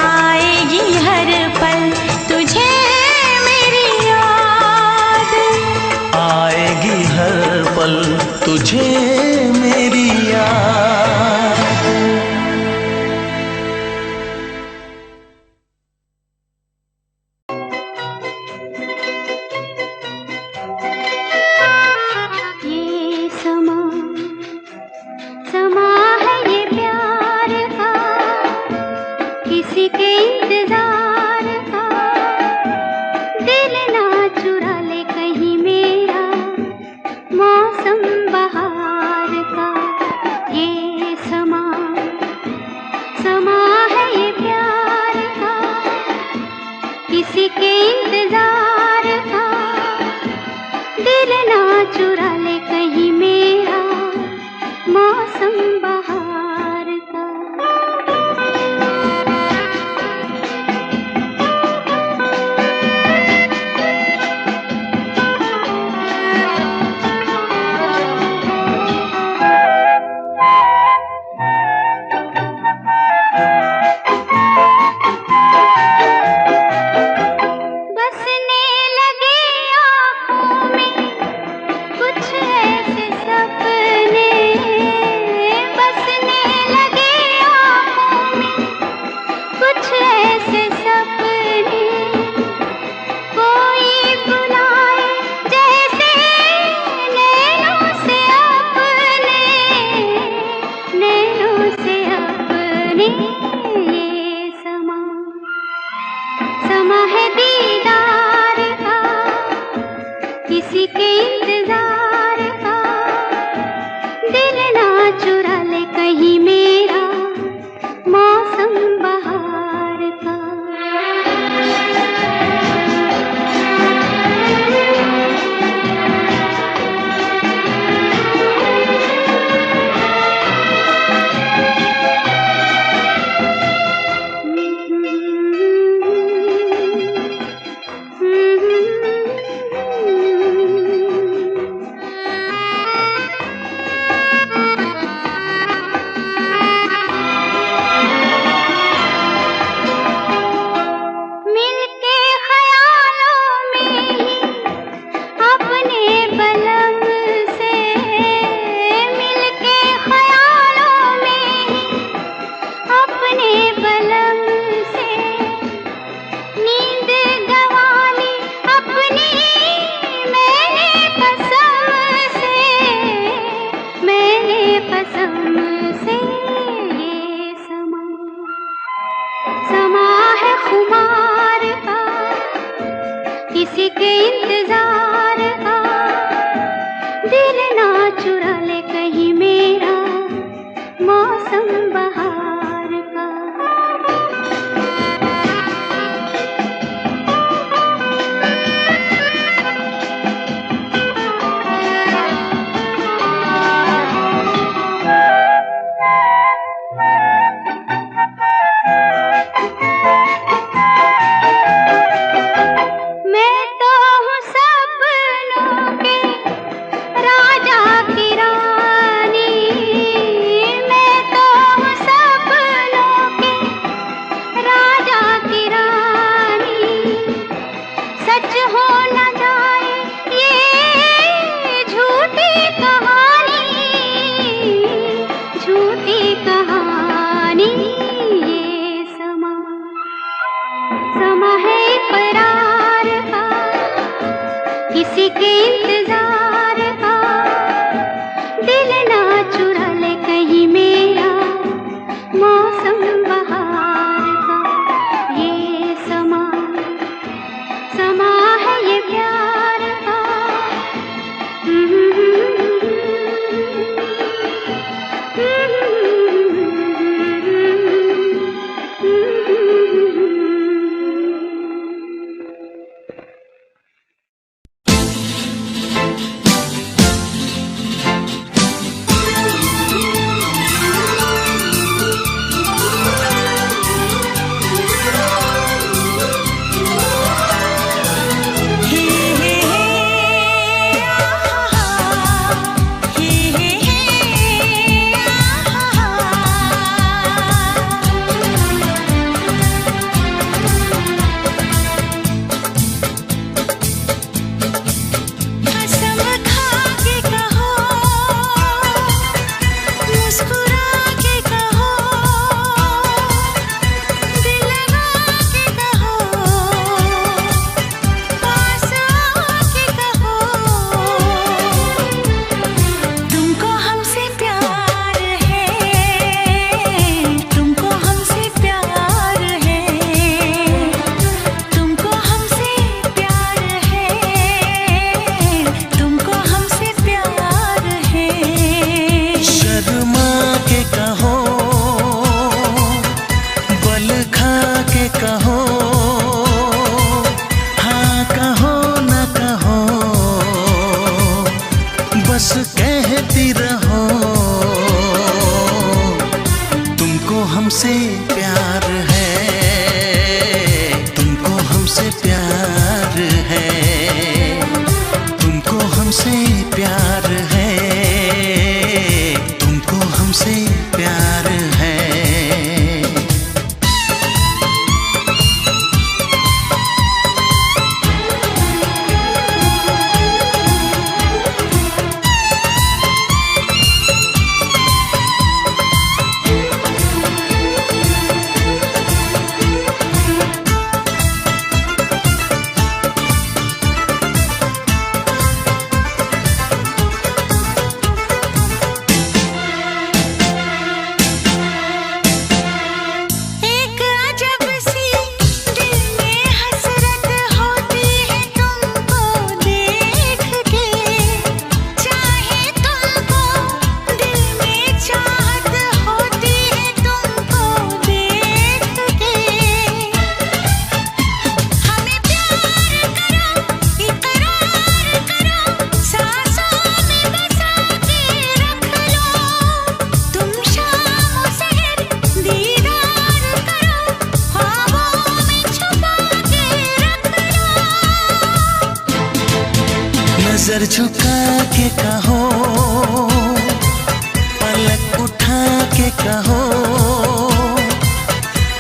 आएगी हर पल तुझे मेरी याद, आएगी हर पल तुझे मेरी याद। ये समा समा है ये प्यार का, किसी के इंतजार का। दिल ना चुरा ले कहीं मेरा मौसम बहार का। ये समा समा है ये प्यार का, किसी के इंतजार का। दिल ना चुरा ले कहीं मेरा मौसम बहार का। बसने लगे आँखों में कुछ ऐसे सपने, बसने लगे आँखों में कुछ ऐसे सपने। कोई बुलाए जैसे नैनों से अपने, नैनों से अपने। ये समा समा है दीदार का, किसी के इंतजार का। दिल ना चुरा ले कहीं मेरा मौसम बहार का। मिलके ख्यालों में ही अपने बलम से, मिलके ख्यालों में ही अपने बलम से। नींद गंवाली अपनी मैंने कसम से, मैंने कसम से। ये समा समा है खुमार का, किसी के इंतजार का। दिल ना चुरा ले कहीं मेरा मौसम बहार का। मैं तो हूँ सब किसी के इंतजार का, दिल ना चुरा ले कहीं मेरा मौसम बहार का। ये समा समा है ये प्यार का। हमसे प्यार है, तुमको हमसे प्यार है, तुमको हमसे प्यार है, तुमको हमसे प्यार है। नजर झुका के कहो, पलक उठा के कहो,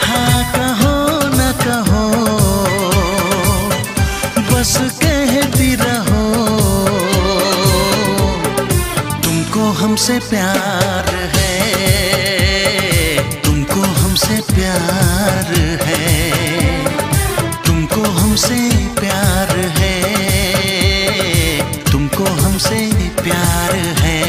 हाँ कहो न कहो, बस कहती रहो। तुमको हमसे प्यार है, तुमको हमसे प्यार है, तुमको हमसे प्यार है, तुमको हमसे प्यार है।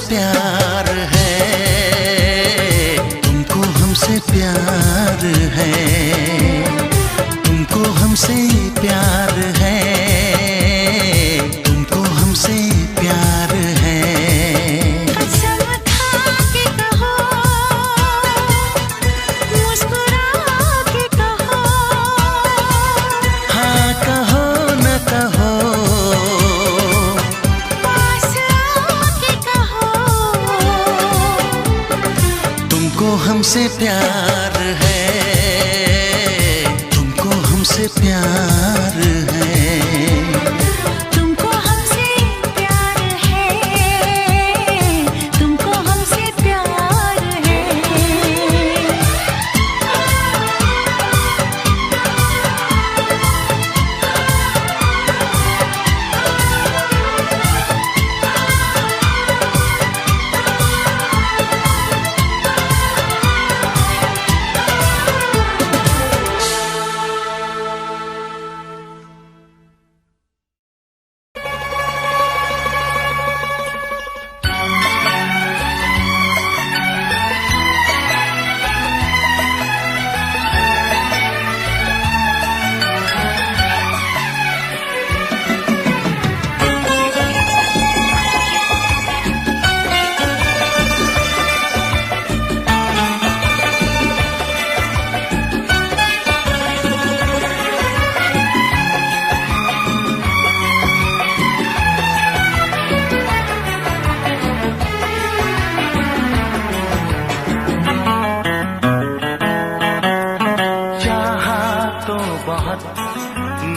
प्यार है, तुमको हमसे प्यार है, तुमको हमसे प्यार है, तुमको हमसे प्यार है। कसम खा के कहो, मुस्कुरा के कहो, हाँ कहो न कहो, पास आके कहो, तुमको हमसे प्यार है, तुमको हमसे प्यार है। तुमको हमसे प्यार है, तुमको हमसे प्यार है।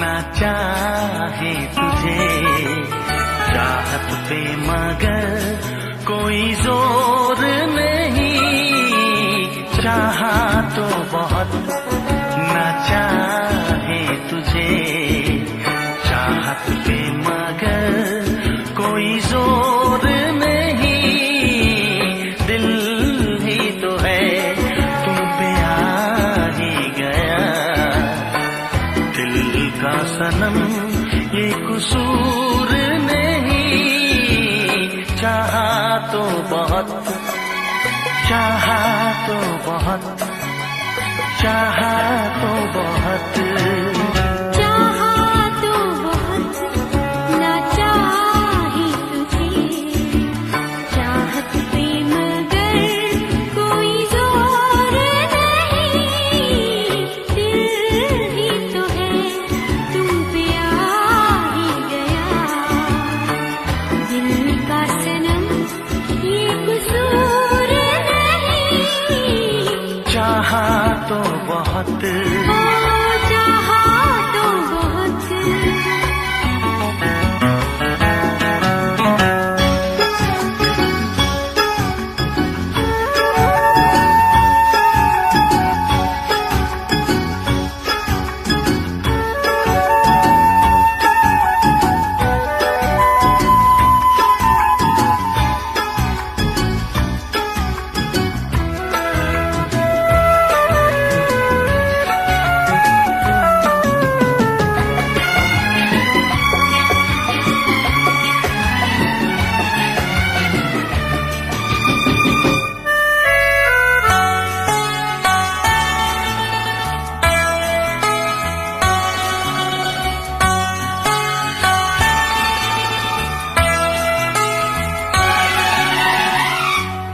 ना चाहे तुझे चाहत पे मगर कोई जोर नहीं, चाहा तो बहुत ना चाहे तुझे चाहत पे मगर कोई जोर नहीं, दिल ही तो है तुम पे आ ही गया, दिल का सनम ये कसूर नहीं, चाहा तो बहुत, चाहा तो बहुत, चाहा तो बहुत, चाहा तो बहुत ना चाहे तुझे चाहत पे मगर कोई जोर नहीं, दिल ही तो है तुम पे आ ही गया, दिल का सनम ये कसूर नहीं, चाहा तो बहुत, चाहा तो बहुत।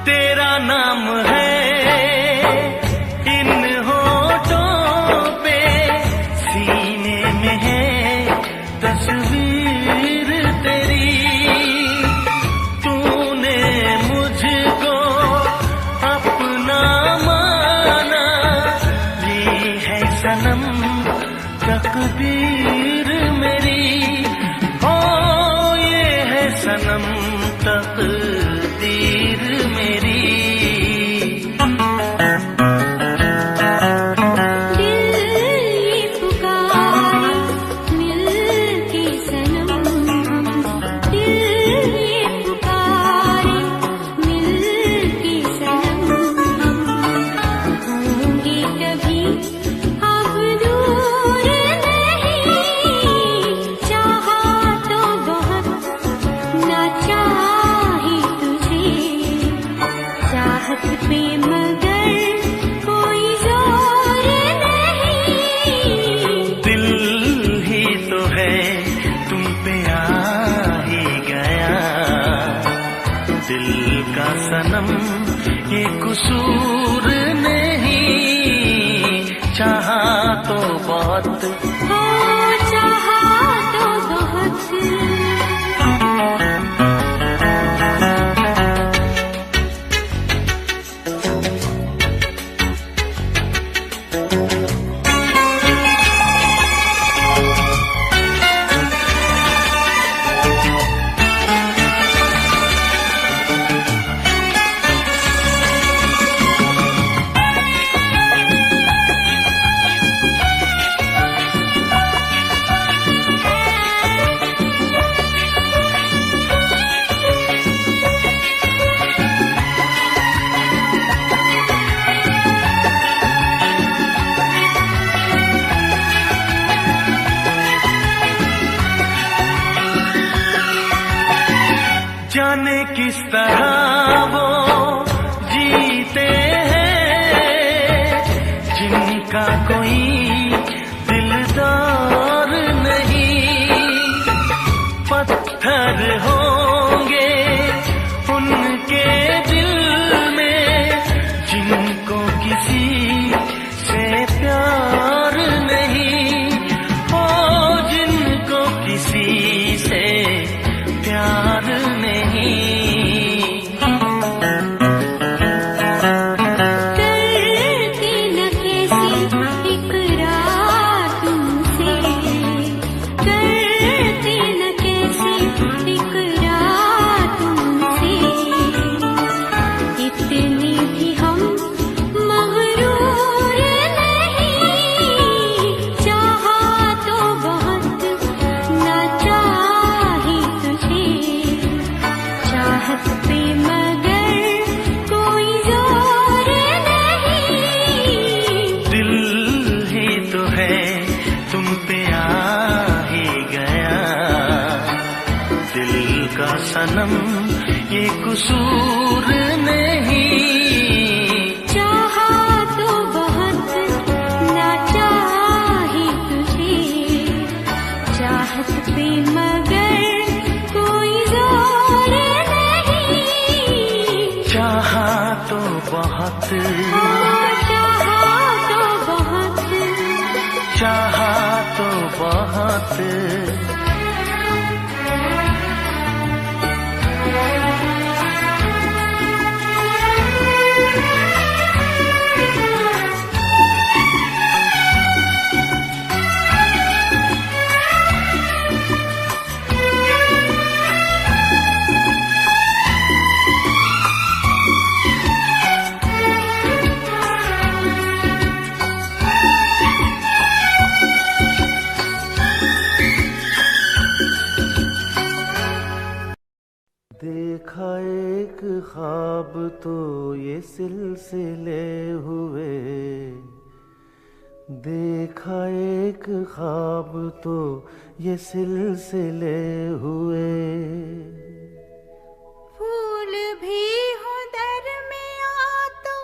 तेरा नाम है इन होठों पे, सीने में है तस्वीर तेरी, तूने मुझको अपना माना, ये है सनम तकदीर मेरी, ओ ये है सनम तकदीर मेरी, सनम ये कसूर नहीं, चाहा तो बहुत हो चाहा तो बहुत। जाने किस तरह वो जीते हैं जिनका कोई दिलदार नहीं, पत्थर होंगे उनके दिल में जिनको किसी से प्यार नहीं, हो जिनको किसी से प्यार नहीं। करती न कैसी इकरार तुमसे, करती न कैसी इकरार तुमसे, इतनी भी हम मगरूर नहीं, चाहा तो बहुत ना चाही तुझे, चाहत पे मगर कोई जोर नहीं, दिल ही तो है तुम पे आ ही गया, दिल का सनम ये कसूर नहीं, चाहा तो बहुत ना चाही तुझे, चाहत पे मगर कोई जोर नहीं, चाहा तो बहुत, हो चाहा तो बहुत। चाहा तो बहुत। देखा एक ख्वाब तो ये सिलसिले हुए, देखा एक ख्वाब तो ये सिलसिले हुए, फूल भी हो दरमियां तो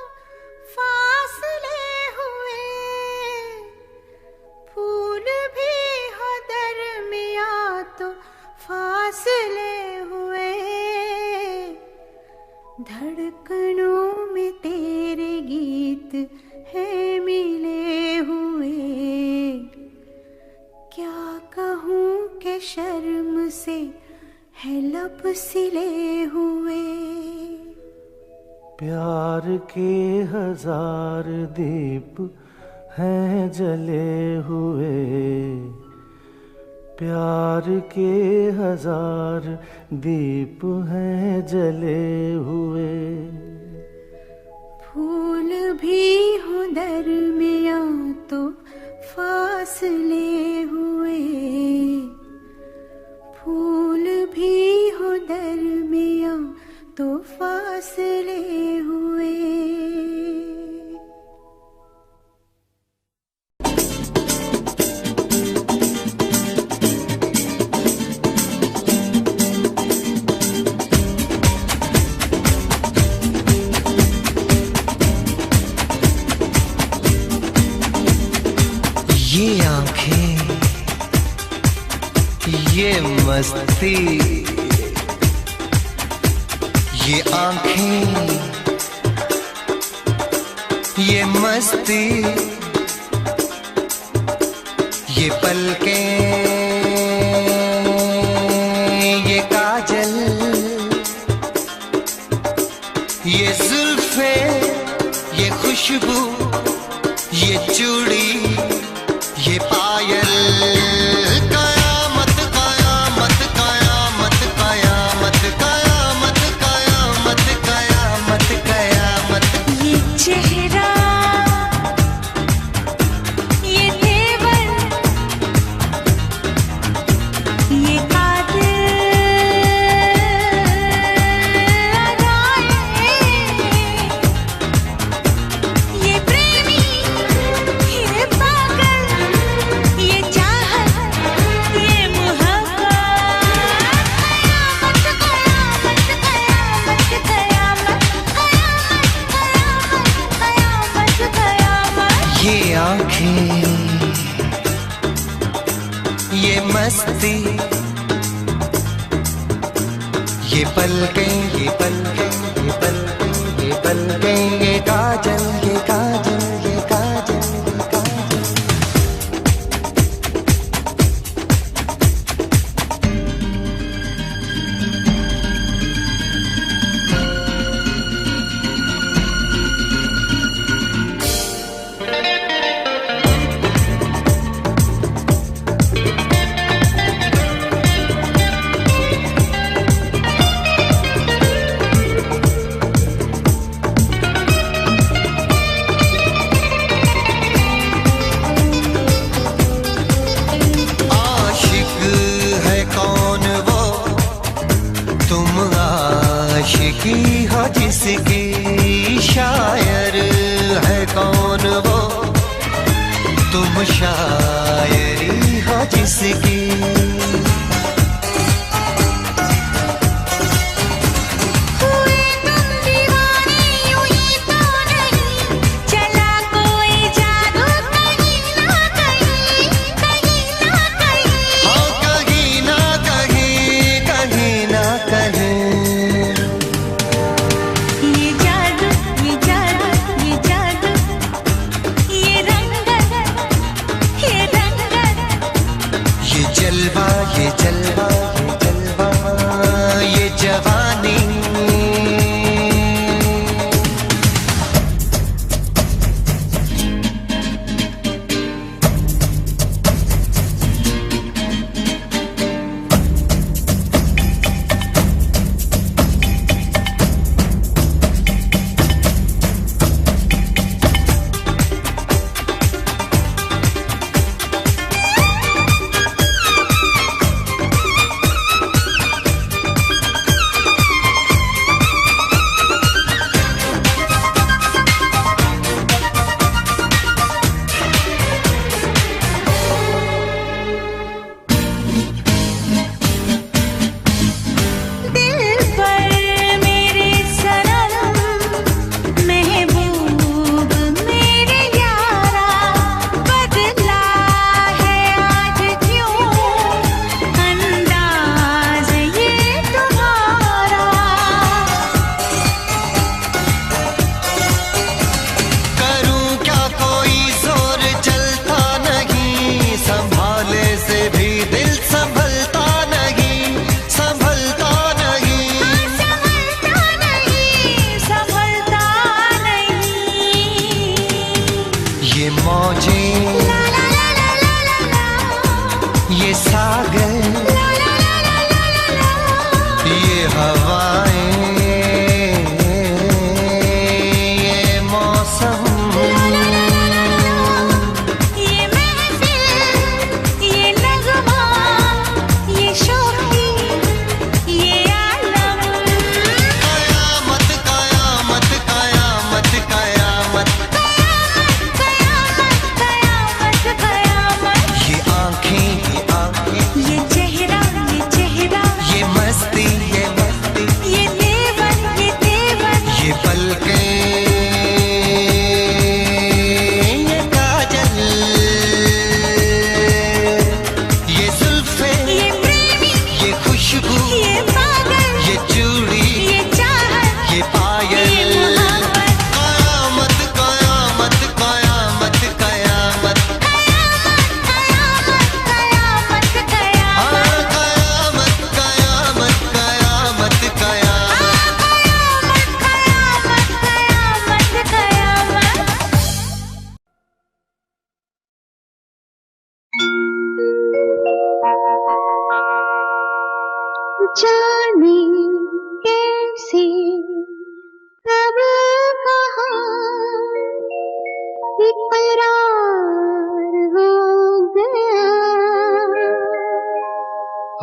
फासले हुए, फूल भी हो दरमियां तो फासले हुए, धड़कनों में तेरे गीत है मिले हुए, क्या कहूँ कि शर्म से है लब सिले हुए, प्यार के हजार दीप हैं जले हुए, प्यार के हजार दीप हैं जले हुए, फूल भी हो दरमियां तो फासले हुए, फूल भी हो दरमियां तो फासले हुए। ये आंखें, ये मस्ती, ये आंखें, ये मस्ती, ये पलकें, ये काजल, ये जुल्फे, ये खुशबू, ये चूड़ी, ये पायल, कयामत कयामत कयामत कयामत कयामत कयामत कयामत कयामत। ये चेहरा, ये तेवर, ये कातिल अदाएं, ये प्रेमी, ये पागल, ये चाहत, ये मोहब्बत, कयामत कयामत कयामत कयामत कयामत कयामत कयामत। ये आंखें, ये मस्ती, ये पलकें, ये पलकें, ये पलकें, ये पलकें, ये काजल, ये काजल, ये काजल, ये काजल। आशिक है कौन वो, तुम आशिकी हो जिसकी, शायर है कौन वो, तुम शायरी हो जिसकी। हुए तुम दीवाने यूं ही तो नहीं, चला कोई जादू कहीं ना कहीं, कहीं ना कहीं। हाँ कहीं ना कहीं, कहीं ना कहीं। ये जादू, ये जादू, ये जादू, ये रंगत, ये रंगत, ये जलवा, ये जलवा, ये जलवा, ये जवानी। दिल पर मेरे सनम, महबूब मेरे यारा, बदला है आज क्यों अंदाज ये तुम्हारा। करूं क्या कोई जोर चलता नहीं, संभाले से भी दिल संभलता नहीं, संभलता नहीं। संभलता नहीं, संभलता नहीं। ये मौजें, ला ला ला ला ला ला ला, ये सागर, ला ला ला ला ला ला ला। ये हवाएं, ये मौसम, ये महफिल, ये नगमा, ये शोखी, ये आलम, कयामत कयामत कयामत कयामत। कयामत कयामत कयामत। ये आंखें, ये आंखें, ये चेहरा, ये चेहरा, ये मस्ती, ये मस्ती, ये तेवर, ये तेवर, ये पलकें, ये काजल, ये जुल्फे, ये प्रेमी, ये खुशबू, ये पागल, ये चूड़ी, ये चाहत, जाने कैसे कब कहाँ इकरार हो गया।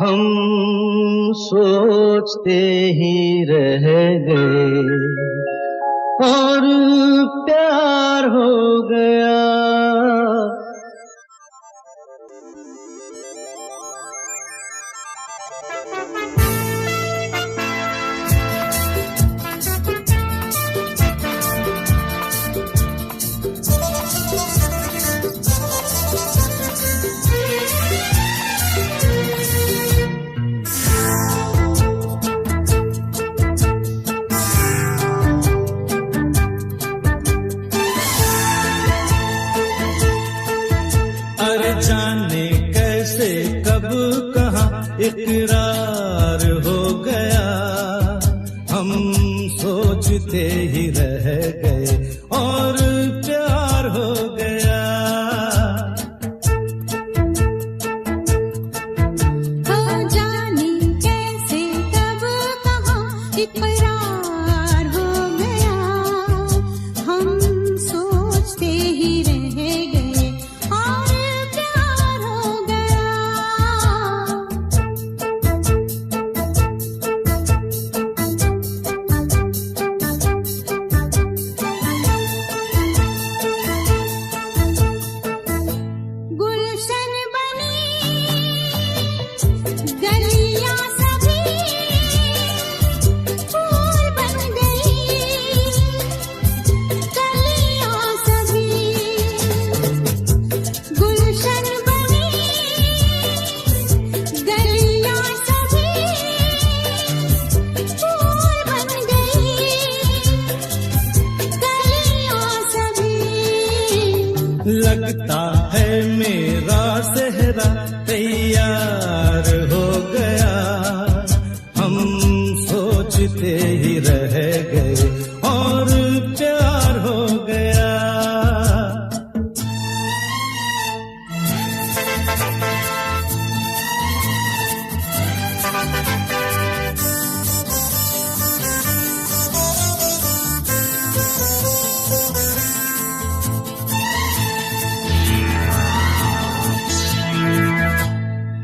हम सोचते ही रह गए और प्यार हो गया। जाने कैसे कब कहाँ इकरार हो गया। हम सोचते ही रह गए और प्यार हो गया। जाने कैसे कब कहाँ इकरार हो गया। हम सोचते ही रह गए और लगता है मेरा सेहरा तैयार हो गया। हम सोचते ही रह गए और प्यार हो गया।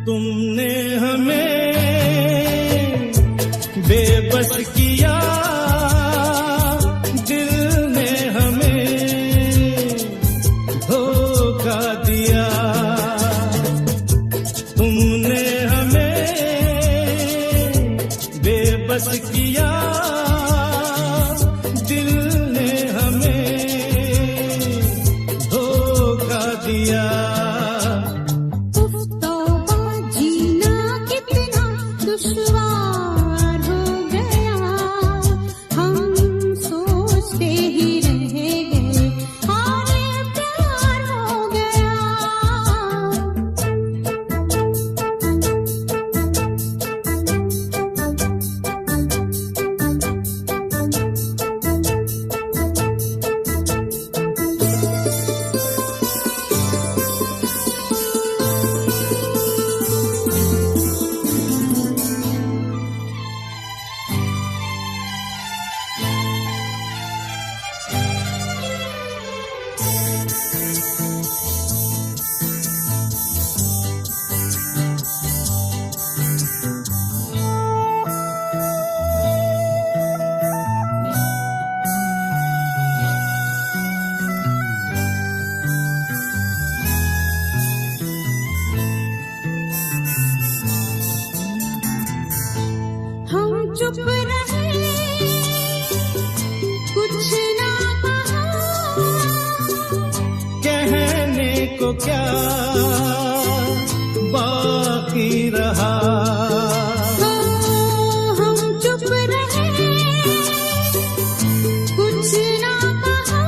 तुमने हमें बेबस किया, दिल ने हमें धोखा दिया। तुमने हमें बेबस किया, दिल ने हमें धोखा दिया। दुश्वार हो गया। हम सोचते ही रह गए और प्यार हो गया। चुप रहे, कुछ ना कहा, कहने को क्या बाकी रहा। हम चुप रहे, कुछ ना कहा,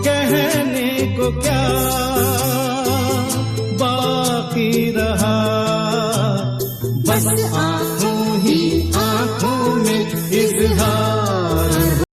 कहने को क्या